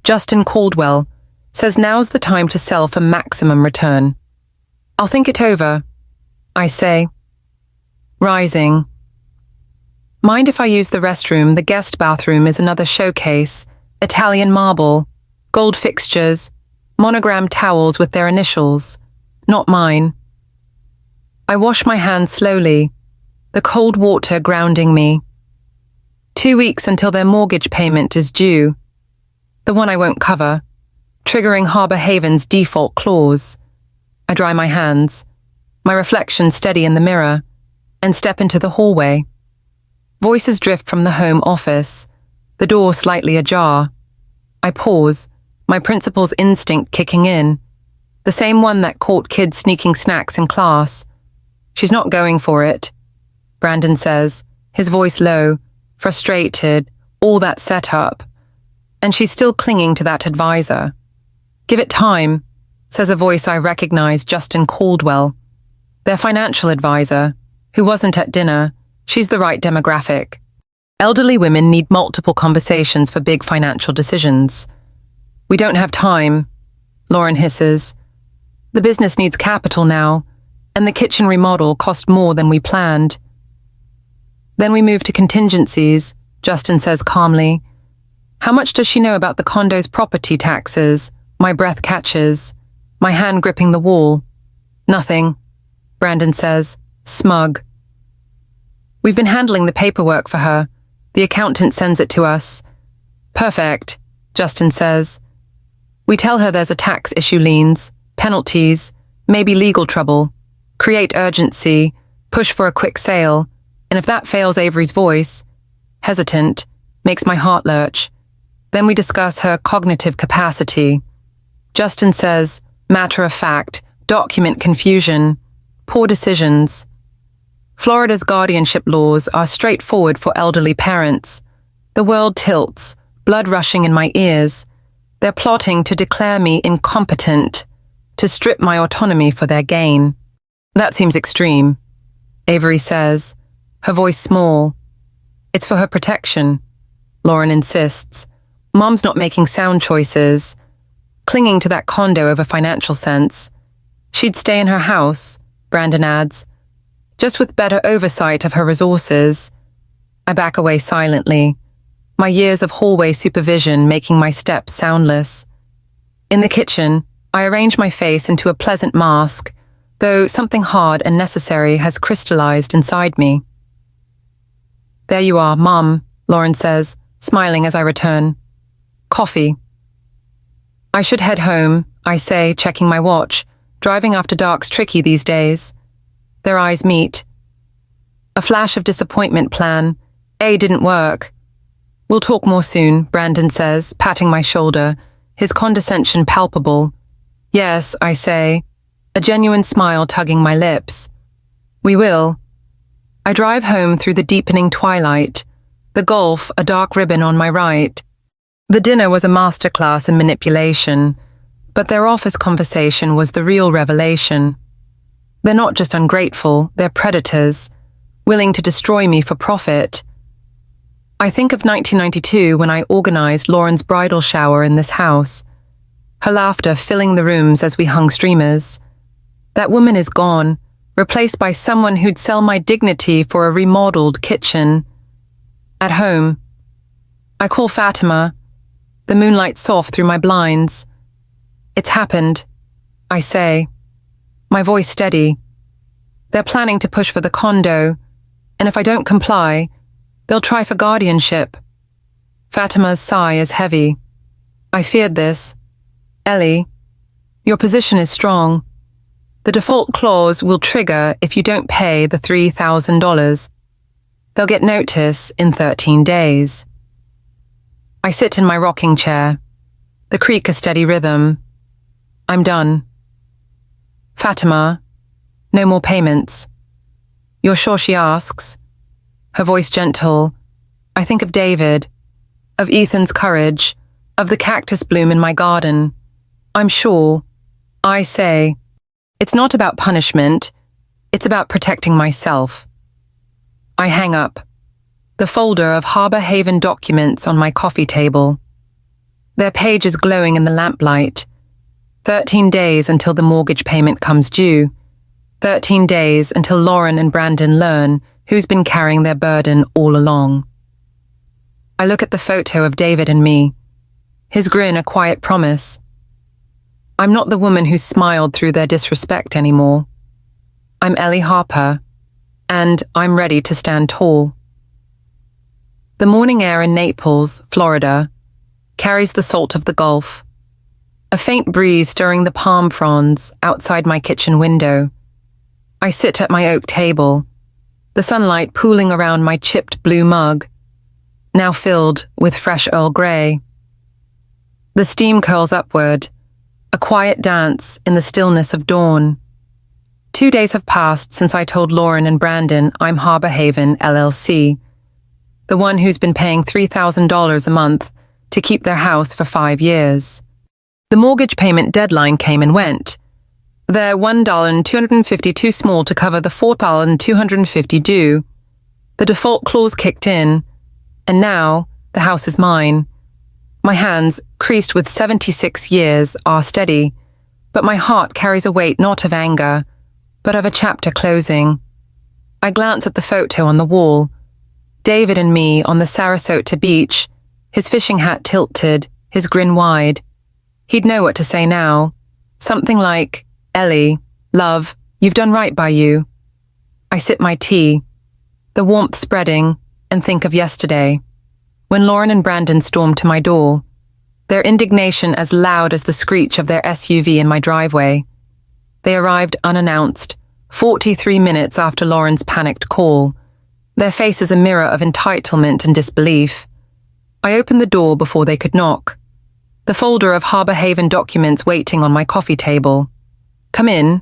Justin Caldwell, says now's the time to sell for maximum return." "I'll think it over," I say, rising. "Mind if I use the restroom? The guest bathroom is another showcase. Italian marble, gold fixtures, monogrammed towels with their initials. Not mine." I wash my hands slowly, the cold water grounding me. 2 weeks until their mortgage payment is due. the one I won't cover, triggering Harbor Haven's default clause. I dry my hands, my reflection steady in the mirror, and step into the hallway. Voices drift from the home office, the door slightly ajar. I pause, my principal's instinct kicking in, the same one that caught kids sneaking snacks in class. She's not going for it, Brandon says, his voice low, frustrated, all that setup. And she's still clinging to that advisor. Give it time, says a voice I recognize, Justin Caldwell. Their financial advisor, who wasn't at dinner. She's the right demographic. Elderly women need multiple conversations for big financial decisions. We don't have time, Lauren hisses. The business needs capital now, and the kitchen remodel cost more than we planned. Then we move to contingencies, Justin says calmly. How much does she know about the condo's property taxes? My breath catches, my hand gripping the wall. Nothing, Brandon says, smug. We've been handling the paperwork for her. The accountant sends it to us. Perfect, Justin says. We tell her there's a tax issue, liens, penalties, maybe legal trouble. Create urgency, push for a quick sale, and if that fails, Avery's voice, hesitant, makes my heart lurch. Then we discuss her cognitive capacity. Justin says, matter of fact, document confusion, poor decisions. Florida's guardianship laws are straightforward for elderly parents. The world tilts, blood rushing in my ears. They're plotting to declare me incompetent, to strip my autonomy for their gain. That seems extreme, Avery says, her voice small. It's for her protection, Lauren insists. Mom's not making sound choices, clinging to that condo over financial sense. She'd stay in her house, Brandon adds, just with better oversight of her resources. I back away silently, my years of hallway supervision making my steps soundless. In the kitchen, I arrange my face into a pleasant mask, though something hard and necessary has crystallized inside me. There you are, Mom, Lauren says, smiling as I return. Coffee. I should head home, I say, checking my watch. Driving after dark's tricky these days. Their eyes meet. A flash of disappointment plan. A didn't work. We'll talk more soon, Brandon says, patting my shoulder, his condescension palpable. Yes, I say, a genuine smile tugging my lips. We will. I drive home through the deepening twilight, the Gulf a dark ribbon on my right. The dinner was a masterclass in manipulation, but their office conversation was the real revelation. They're not just ungrateful, they're predators, willing to destroy me for profit. I think of 1992 when I organized Lauren's bridal shower in this house, her laughter filling the rooms as we hung streamers. That woman is gone, replaced by someone who'd sell my dignity for a remodeled kitchen. At home, I call Fatima, the moonlight soft through my blinds. It's happened, I say, my voice steady. They're planning to push for the condo, and if I don't comply, they'll try for guardianship. Fatima's sigh is heavy. I feared this. Ellie, your position is strong. The default clause will trigger if you don't pay the $3,000. They'll get notice in 13 days. I sit in my rocking chair, the creak a steady rhythm. I'm done. Fatima, no more payments. You're sure, she asks, her voice gentle. I think of David, of Ethan's courage, of the cactus bloom in my garden. I'm sure. I say, it's not about punishment, it's about protecting myself. I hang up, the folder of Harbor Haven documents on my coffee table. Their pages glowing in the lamplight. 13 days until the mortgage payment comes due. 13 days until Lauren and Brandon learn who's been carrying their burden all along. I look at the photo of David and me, his grin a quiet promise. I'm not the woman who smiled through their disrespect anymore. I'm Ellie Harper, and I'm ready to stand tall. The morning air in Naples, Florida, carries the salt of the Gulf. A faint breeze stirring the palm fronds outside my kitchen window. I sit at my oak table, the sunlight pooling around my chipped blue mug, now filled with fresh Earl Grey. The steam curls upward, a quiet dance in the stillness of dawn. 2 days have passed since I told Lauren and Brandon I'm Harbor Haven LLC, the one who's been paying $3,000 a month to keep their house for 5 years. The mortgage payment deadline came and went. They're $1,250 too small to cover the $4,250 due. The default clause kicked in, and now the house is mine. My hands, creased with 76 years, are steady, but my heart carries a weight not of anger, but of a chapter closing. I glance at the photo on the wall. David and me on the Sarasota beach, his fishing hat tilted, his grin wide. He'd know what to say now. Something like, "Ellie, love, you've done right by you." I sip my tea, the warmth spreading, and think of yesterday, when Lauren and Brandon stormed to my door, their indignation as loud as the screech of their SUV in my driveway. They arrived unannounced, 43 minutes after Lauren's panicked call, their faces a mirror of entitlement and disbelief. I opened the door before they could knock, the folder of Harbor Haven documents waiting on my coffee table. "Come in,"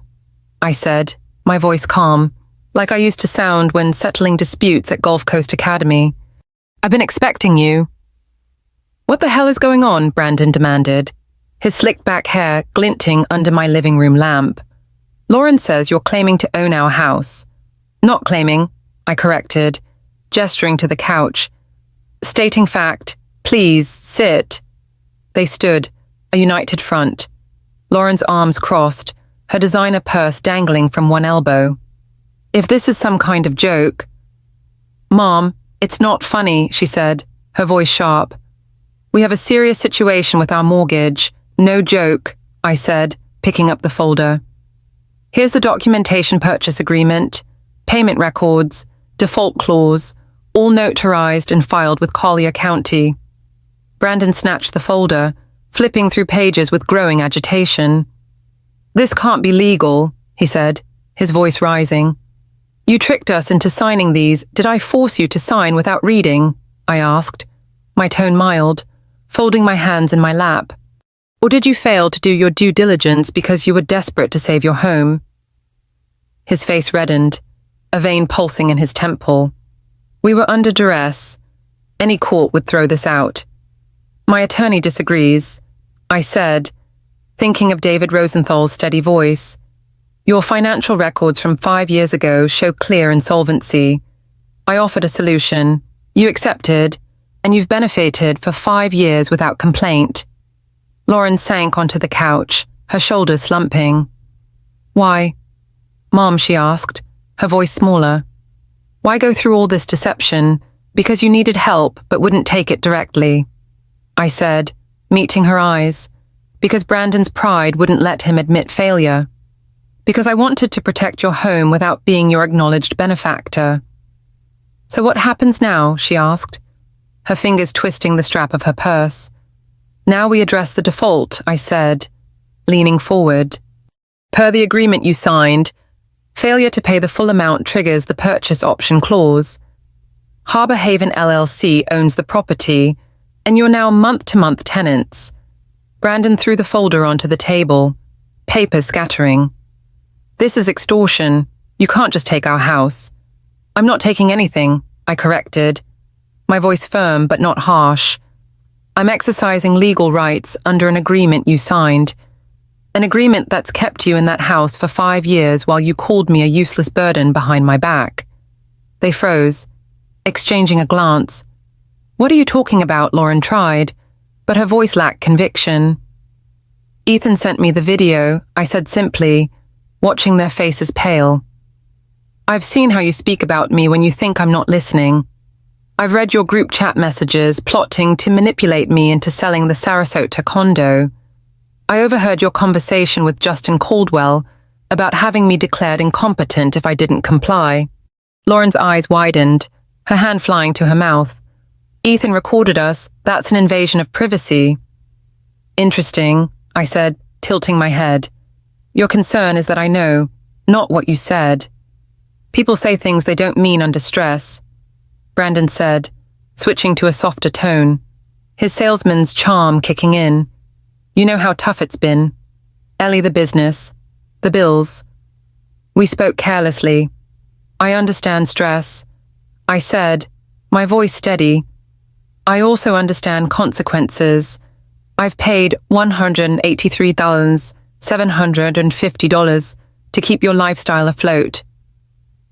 I said, my voice calm, like I used to sound when settling disputes at Gulf Coast Academy. "I've been expecting you." "What the hell is going on?" Brandon demanded, his slicked back hair glinting under my living room lamp. "Lauren says you're claiming to own our house." "Not claiming," I corrected, gesturing to the couch. "Stating fact, please, sit." They stood, a united front. Lauren's arms crossed, her designer purse dangling from one elbow. "If this is some kind of joke..." "Mom, it's not funny," she said, her voice sharp. "We have a serious situation with our mortgage. No joke," I said, picking up the folder. "Here's the documentation purchase agreement, payment records, default clause, all notarized and filed with Collier County." Brandon snatched the folder, flipping through pages with growing agitation. "This can't be legal," he said, his voice rising. "You tricked us into signing these. Did I force you to sign without reading?" I asked, my tone mild, folding my hands in my lap. "Or did you fail to do your due diligence because you were desperate to save your home?" His face reddened, a vein pulsing in his temple. "We were under duress. Any court would throw this out." "My attorney disagrees," I said, thinking of David Rosenthal's steady voice. "Your financial records from 5 years ago show clear insolvency. I offered a solution. You accepted, and you've benefited for 5 years without complaint." Lauren sank onto the couch, her shoulders slumping. "Why?" "Mom," she asked, her voice smaller. "Why go through all this deception? Because you needed help but wouldn't take it directly." I said, meeting her eyes, because Brandon's pride wouldn't let him admit failure. "Because I wanted to protect your home without being your acknowledged benefactor." "So what happens now?" she asked, her fingers twisting the strap of her purse. "Now we address the default," I said, leaning forward. "Per the agreement you signed, failure to pay the full amount triggers the purchase option clause. Harbor Haven LLC owns the property, and you're now month-to-month tenants." Brandon threw the folder onto the table, papers scattering. "This is extortion. You can't just take our house." "I'm not taking anything," I corrected, my voice firm but not harsh. "I'm exercising legal rights under an agreement you signed. An agreement that's kept you in that house for 5 years while you called me a useless burden behind my back." They froze, exchanging a glance. "What are you talking about?" Lauren tried, but her voice lacked conviction. "Ethan sent me the video," I said simply, watching their faces pale. "I've seen how you speak about me when you think I'm not listening. I've read your group chat messages plotting to manipulate me into selling the Sarasota condo. I overheard your conversation with Justin Caldwell about having me declared incompetent if I didn't comply." Lauren's eyes widened, her hand flying to her mouth. Ethan recorded us. That's an invasion of privacy. Interesting, I said, tilting my head. Your concern is that I know, not what you said. People say things they don't mean under stress, Brandon said, switching to a softer tone, his salesman's charm kicking in. You know how tough it's been. Ellie, the business, the bills. We spoke carelessly. I understand stress, I said, my voice steady. I also understand consequences. I've paid $183,750 to keep your lifestyle afloat,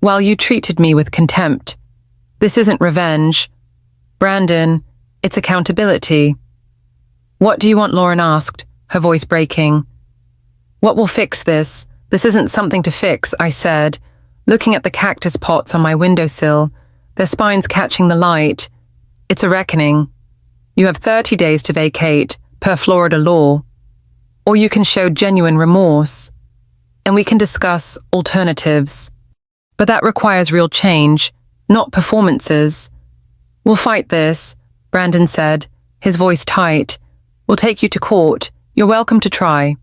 while you treated me with contempt. This isn't revenge. Brandon, it's accountability. What do you want? Lauren asked, her voice breaking. What will fix this? This isn't something to fix, I said, looking at the cactus pots on my windowsill, their spines catching the light. It's a reckoning. You have 30 days to vacate, per Florida law. Or you can show genuine remorse, and we can discuss alternatives. But that requires real change, not performances. We'll fight this, Brandon said, his voice tight. We'll take you to court. You're welcome to try.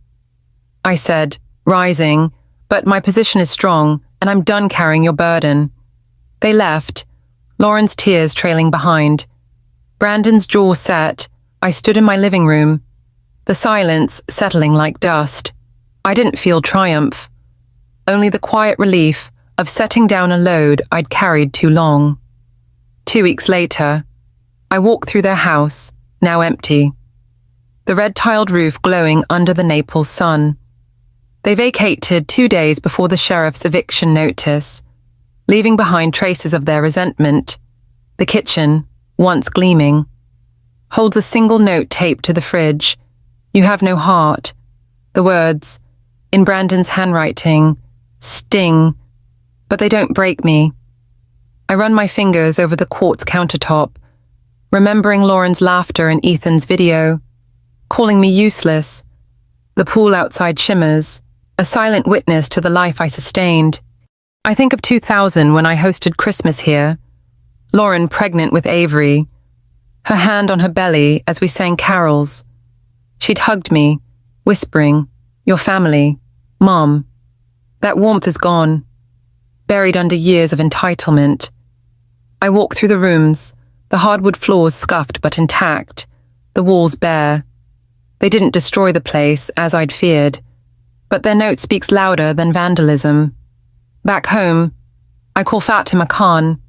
I said, rising, but my position is strong, and I'm done carrying your burden. They left, Lauren's tears trailing behind. Brandon's jaw set. I stood in my living room, the silence settling like dust. I didn't feel triumph, only the quiet relief of setting down a load I'd carried too long. 2 weeks later, I walked through their house, now empty, the red-tiled roof glowing under the Naples sun. They vacated 2 days before the sheriff's eviction notice, leaving behind traces of their resentment. The kitchen, once gleaming, holds a single note taped to the fridge. You have no heart. The words, in Brandon's handwriting, sting, but they don't break me. I run my fingers over the quartz countertop, remembering Lauren's laughter in Ethan's video, calling me useless. The pool outside shimmers, a silent witness to the life I sustained. I think of 2000 when I hosted Christmas here, Lauren pregnant with Avery, her hand on her belly as we sang carols. She'd hugged me, whispering, your family, Mom. That warmth is gone, buried under years of entitlement. I walk through the rooms, the hardwood floors scuffed but intact, the walls bare. They didn't destroy the place, as I'd feared, but their note speaks louder than vandalism. Back home, I call Fatima Khan,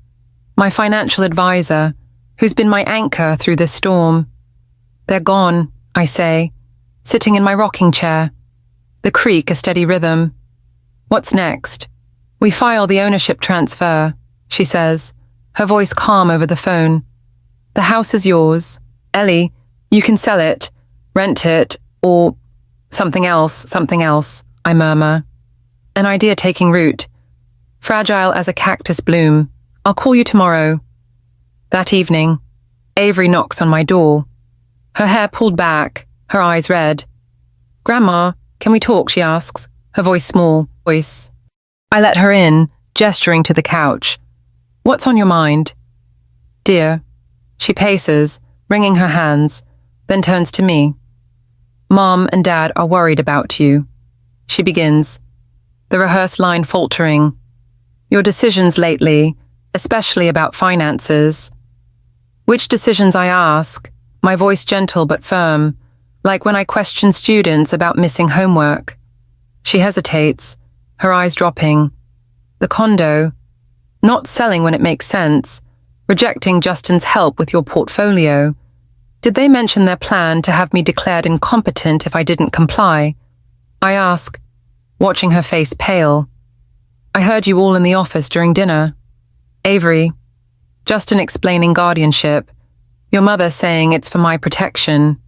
my financial advisor, who's been my anchor through this storm. They're gone, I say, sitting in my rocking chair, the creak a steady rhythm. What's next? We file the ownership transfer, she says, her voice calm over the phone. The house is yours. Ellie, you can sell it, rent it, or something else, I murmur. An idea taking root, fragile as a cactus bloom. I'll call you tomorrow. That evening, Avery knocks on my door. Her hair pulled back, her eyes red. Grandma, can we talk, she asks, her voice small. I let her in, gesturing to the couch. What's on your mind? Dear. She paces, wringing her hands, then turns to me. Mom and Dad are worried about you. She begins, the rehearsed line faltering. Your decisions lately, especially about finances. Which decisions, I ask, my voice gentle but firm, like when I question students about missing homework. She hesitates, her eyes dropping. The condo, not selling when it makes sense, rejecting Justin's help with your portfolio. Did they mention their plan to have me declared incompetent if I didn't comply? I ask, watching her face pale. I heard you all in the office during dinner. Avery, Justin explaining guardianship, your mother saying it's for my protection.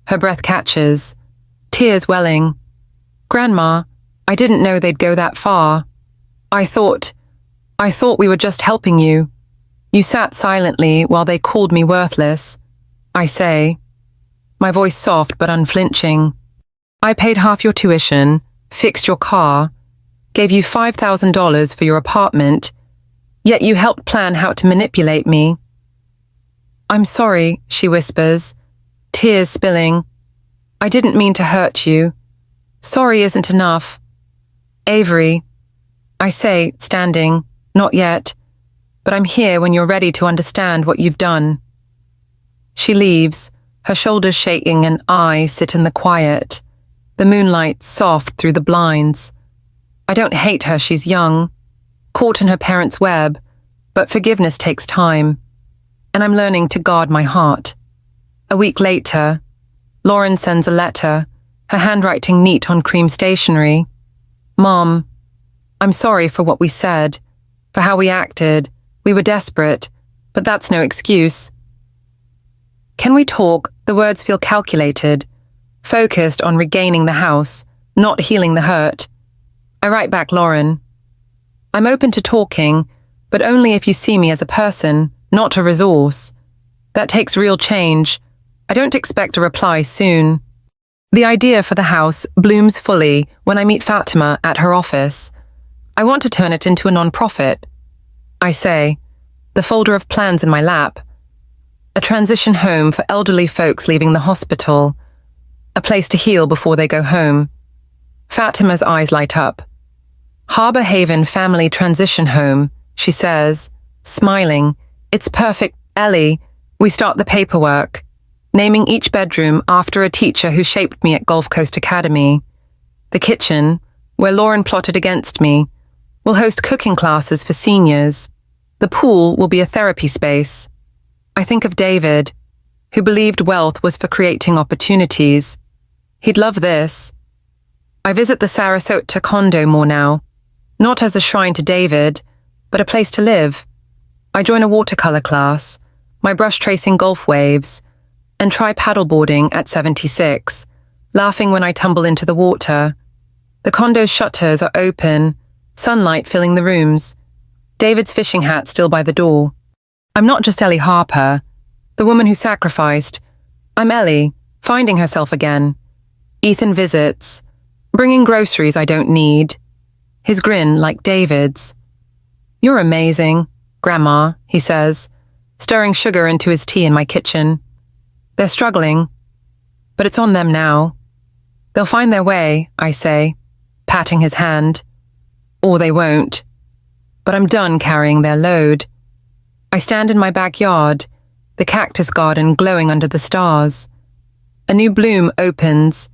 Her breath catches, tears welling. Grandma, I didn't know they'd go that far. I thought we were just helping you. You sat silently while they called me worthless. I say, my voice soft but unflinching. I paid half your tuition, fixed your car, gave you $5,000 for your apartment, yet you helped plan how to manipulate me. I'm sorry, she whispers, tears spilling. I didn't mean to hurt you. Sorry isn't enough. Avery, I say, standing, not yet, but I'm here when you're ready to understand what you've done. She leaves, her shoulders shaking, and I sit in the quiet, the moonlight soft through the blinds. I don't hate her, she's young, caught in her parents' web, but forgiveness takes time, and I'm learning to guard my heart. A week later, Lauren sends a letter, her handwriting neat on cream stationery. Mom, I'm sorry for what we said, for how we acted. We were desperate, but that's no excuse. Can we talk? The words feel calculated, focused on regaining the house, not healing the hurt. I write back Lauren. I'm open to talking, but only if you see me as a person, not a resource. That takes real change. I don't expect a reply soon. The idea for the house blooms fully when I meet Fatima at her office. I want to turn it into a non-profit. I say, the folder of plans in my lap. A transition home for elderly folks leaving the hospital. A place to heal before they go home. Fatima's eyes light up. Harbor Haven Family Transition Home, she says, smiling. It's perfect, Ellie. We start the paperwork, naming each bedroom after a teacher who shaped me at Gulf Coast Academy. The kitchen, where Lauren plotted against me, will host cooking classes for seniors. The pool will be a therapy space. I think of David, who believed wealth was for creating opportunities. He'd love this. I visit the Sarasota condo more now, not as a shrine to David, but a place to live. I join a watercolor class, my brush tracing Gulf waves, and try paddleboarding at 76, laughing when I tumble into the water. The condo's shutters are open, sunlight filling the rooms. David's fishing hat still by the door. I'm not just Ellie Harper, the woman who sacrificed. I'm Ellie, finding herself again. Ethan visits, bringing groceries I don't need. His grin like David's. You're amazing, Grandma, he says, stirring sugar into his tea in my kitchen. They're struggling, but it's on them now. They'll find their way, I say, patting his hand. Or they won't. But I'm done carrying their load. I stand in my backyard, the cactus garden glowing under the stars. A new bloom opens,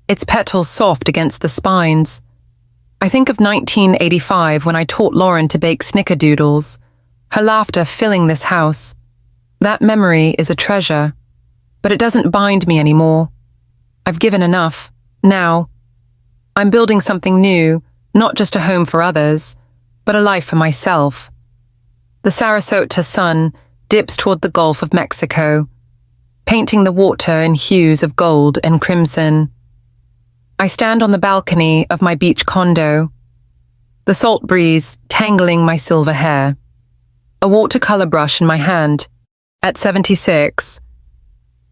its petals soft against the spines. I think of 1985 when I taught Lauren to bake snickerdoodles, her laughter filling this house. That memory is a treasure, but it doesn't bind me anymore. I've given enough, now. I'm building something new, not just a home for others, but a life for myself. The Sarasota sun dips toward the Gulf of Mexico, painting the water in hues of gold and crimson. I stand on the balcony of my beach condo, the salt breeze tangling my silver hair, a watercolor brush in my hand. At 76,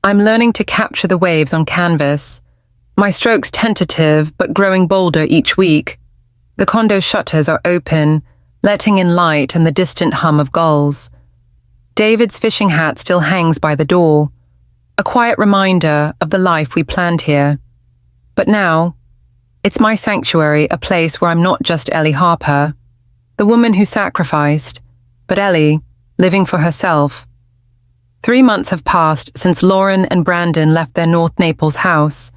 I'm learning to capture the waves on canvas, my strokes tentative but growing bolder each week. The condo's shutters are open, letting in light and the distant hum of gulls. David's fishing hat still hangs by the door, a quiet reminder of the life we planned here. But now, it's my sanctuary, a place where I'm not just Ellie Harper, the woman who sacrificed, but Ellie, living for herself. 3 months have passed since Lauren and Brandon left their North Naples house,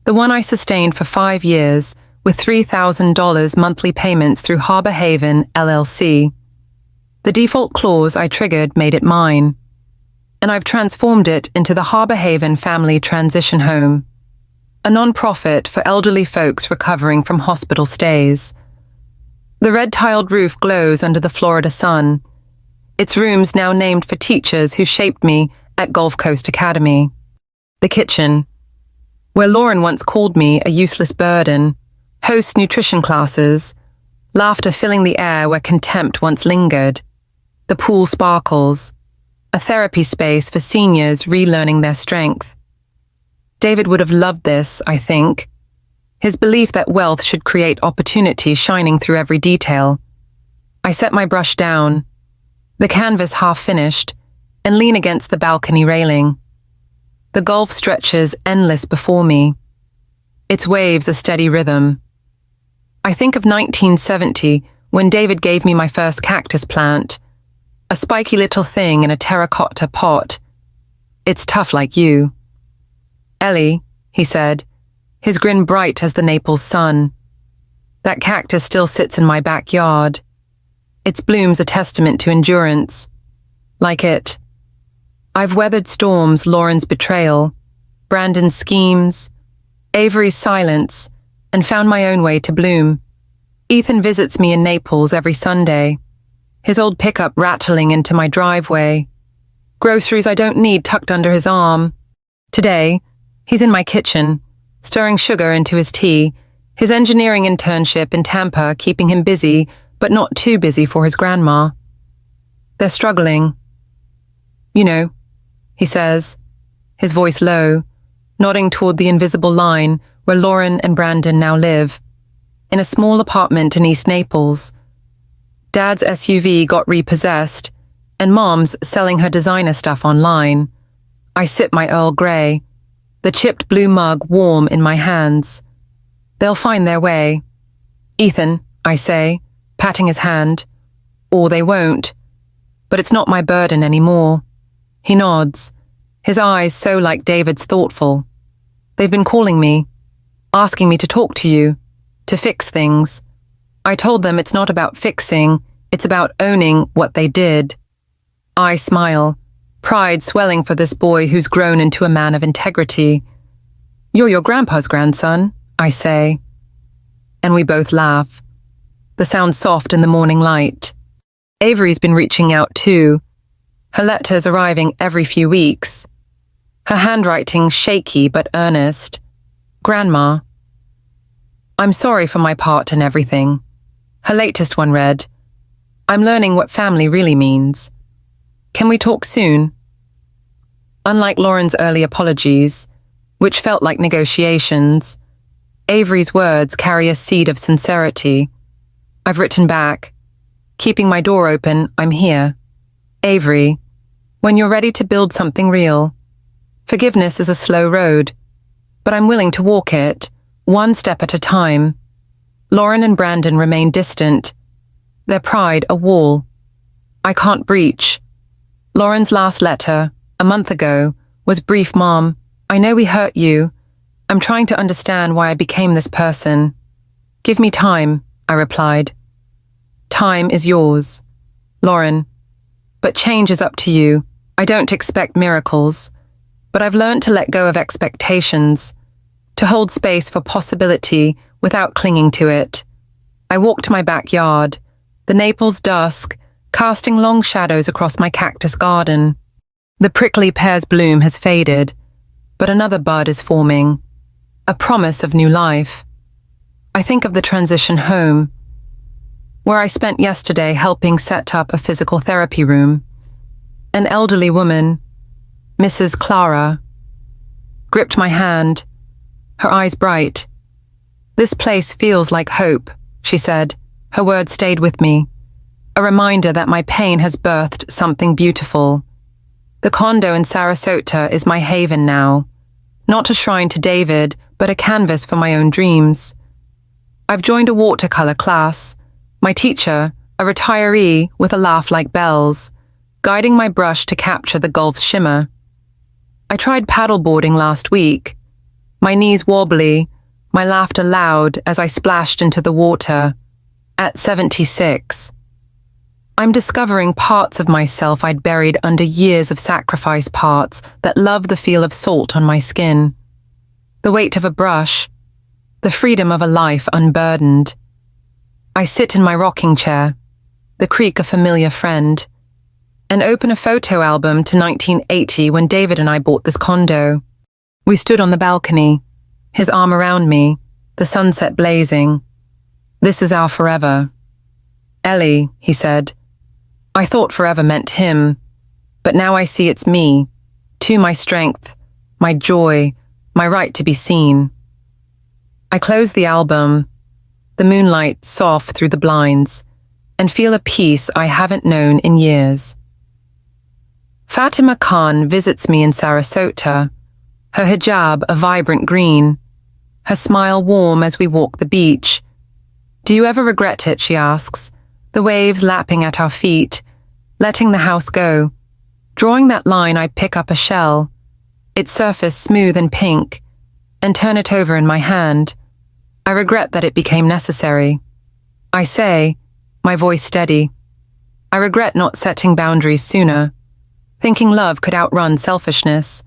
the one I sustained for 5 years, with $3,000 monthly payments through Harbor Haven LLC. The default clause I triggered made it mine, and I've transformed it into the Harbor Haven Family Transition Home, a non-profit for elderly folks recovering from hospital stays. The red-tiled roof glows under the Florida sun, its rooms now named for teachers who shaped me at Gulf Coast Academy. The kitchen, where Lauren once called me a useless burden, hosts nutrition classes, laughter filling the air where contempt once lingered. The pool sparkles, a therapy space for seniors relearning their strength. David would have loved this, I think. His belief that wealth should create opportunity shining through every detail. I set my brush down, the canvas half finished, and lean against the balcony railing. The Gulf stretches endless before me, its waves a steady rhythm. I think of 1970 when David gave me my first cactus plant, a spiky little thing in a terracotta pot. It's tough like you. Ellie, he said, his grin bright as the Naples sun. That cactus still sits in my backyard. Its bloom's a testament to endurance. Like it. I've weathered storms, Lauren's betrayal, Brandon's schemes, Avery's silence, and found my own way to bloom. Ethan visits me in Naples every Sunday, his old pickup rattling into my driveway. Groceries I don't need tucked under his arm. Today, he's in my kitchen, stirring sugar into his tea, his engineering internship in Tampa keeping him busy, but not too busy for his grandma. They're struggling. You know, he says, his voice low, nodding toward the invisible line where Lauren and Brandon now live, in a small apartment in East Naples. Dad's SUV got repossessed, and Mom's selling her designer stuff online. I sip my Earl Grey, the chipped blue mug warm in my hands. They'll find their way. Ethan, I say, patting his hand. Or they won't. But it's not my burden anymore. He nods, his eyes so like David's thoughtful. They've been calling me, asking me to talk to you, to fix things. I told them it's not about fixing, it's about owning what they did. I smile, pride swelling for this boy who's grown into a man of integrity. You're your grandpa's grandson, I say. And we both laugh. The sound soft in the morning light. Avery's been reaching out too, her letters arriving every few weeks. Her handwriting shaky but earnest. Grandma. I'm sorry for my part in everything. Her latest one read, I'm learning what family really means. Can we talk soon? Unlike Lauren's early apologies, which felt like negotiations, Avery's words carry a seed of sincerity. I've written back, keeping my door open, I'm here. Avery, when you're ready to build something real. Forgiveness is a slow road, but I'm willing to walk it, one step at a time. Lauren and Brandon remain distant, their pride a wall I can't breach. Lauren's last letter, a month ago, was brief. Mom, I know we hurt you. I'm trying to understand why I became this person. Give me time, I replied. Time is yours. Lauren, but change is up to you. I don't expect miracles, but I've learned to let go of expectations, to hold space for possibility without clinging to it. I walk to my backyard, the Naples dusk, casting long shadows across my cactus garden. The prickly pear's bloom has faded, but another bud is forming, a promise of new life. I think of the transition home, where I spent yesterday helping set up a physical therapy room. An elderly woman, Mrs. Clara, gripped my hand, her eyes bright. This place feels like hope, she said. Her words stayed with me, a reminder that my pain has birthed something beautiful. The condo in Sarasota is my haven now, not a shrine to David, but a canvas for my own dreams. I've joined a watercolor class, my teacher, a retiree with a laugh like bells, guiding my brush to capture the Gulf's shimmer. I tried paddleboarding last week, my knees wobbly, my laughter loud as I splashed into the water. At 76. I'm discovering parts of myself I'd buried under years of sacrifice, parts that love the feel of salt on my skin, the weight of a brush, the freedom of a life unburdened. I sit in my rocking chair, the creak a familiar friend, and open a photo album to 1980 when David and I bought this condo. We stood on the balcony, his arm around me, the sunset blazing. This is our forever. Ellie, he said. I thought forever meant him, but now I see it's me, too, my strength, my joy, my right to be seen. I close the album, the moonlight soft through the blinds, and feel a peace I haven't known in years. Fatima Khan visits me in Sarasota, her hijab a vibrant green, her smile warm as we walk the beach. Do you ever regret it, she asks, the waves lapping at our feet, letting the house go. Drawing that line, I pick up a shell, its surface smooth and pink, and turn it over in my hand. I regret that it became necessary. I say, my voice steady. I regret not setting boundaries sooner, thinking love could outrun selfishness.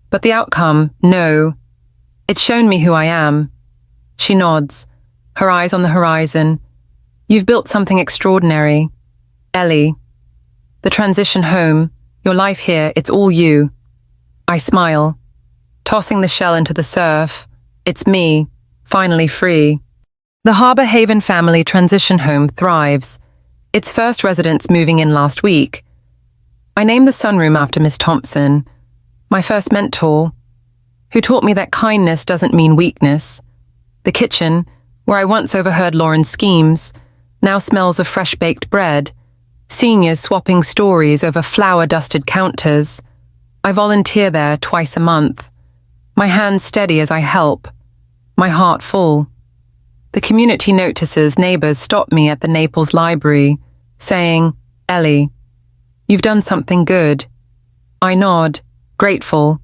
But the outcome, no. It's shown me who I am. She nods, her eyes on the horizon. You've built something extraordinary. Ellie. The transition home, your life here, it's all you. I smile, tossing the shell into the surf. It's me, finally free. The Harbor Haven family transition home thrives, its first residents moving in last week. I named the sunroom after Miss Thompson, my first mentor, who taught me that kindness doesn't mean weakness. The kitchen, where I once overheard Lauren's schemes, now smells of fresh-baked bread, seniors swapping stories over flour-dusted counters. I volunteer there twice a month, my hands steady as I help, my heart full. The community notices neighbors stop me at the Naples library, saying, Ellie, you've done something good. I nod, grateful.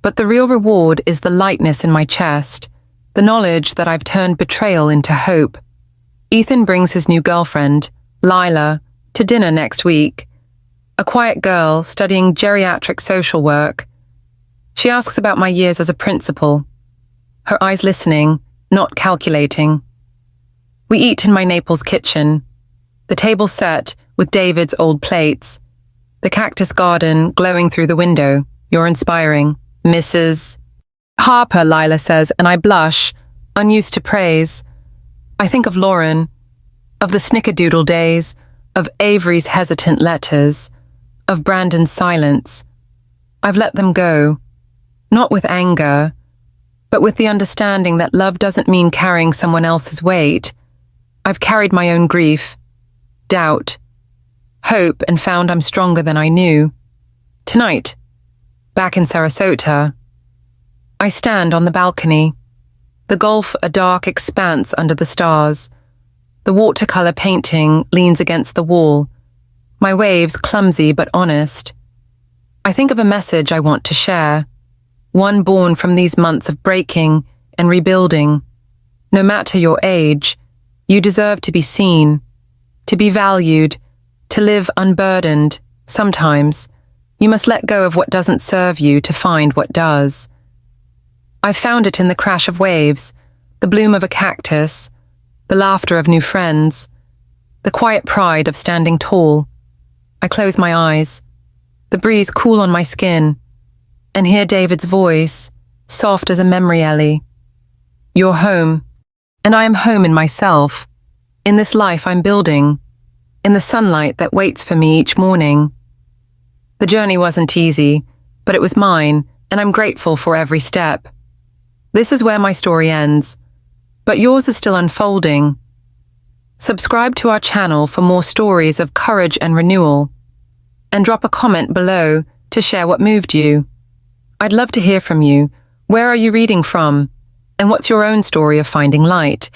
But the real reward is the lightness in my chest, the knowledge that I've turned betrayal into hope. Ethan brings his new girlfriend, Lila, to dinner next week. A quiet girl studying geriatric social work. She asks about my years as a principal, her eyes listening, not calculating. We eat in my Naples kitchen, the table set with David's old plates, the cactus garden glowing through the window. You're inspiring, Mrs. Harper, Lila says, and I blush, unused to praise. I think of Lauren, of the snickerdoodle days, of Avery's hesitant letters, of Brandon's silence. I've let them go, not with anger, but with the understanding that love doesn't mean carrying someone else's weight. I've carried my own grief, doubt, hope, and found I'm stronger than I knew. Tonight, back in Sarasota, I stand on the balcony, the Gulf a dark expanse under the stars. The watercolor painting leans against the wall, my waves clumsy but honest. I think of a message I want to share, one born from these months of breaking and rebuilding. No matter your age, you deserve to be seen, to be valued, to live unburdened. Sometimes, you must let go of what doesn't serve you to find what does. I found it in the crash of waves, the bloom of a cactus, the laughter of new friends, the quiet pride of standing tall. I close my eyes, the breeze cool on my skin, and hear David's voice, soft as a memory, Ellie. You're home, and I am home in myself, in this life I'm building, in the sunlight that waits for me each morning. The journey wasn't easy, but it was mine, and I'm grateful for every step. This is where my story ends, but yours is still unfolding. Subscribe to our channel for more stories of courage and renewal, and drop a comment below to share what moved you. I'd love to hear from you. Where are you reading from? And what's your own story of finding light?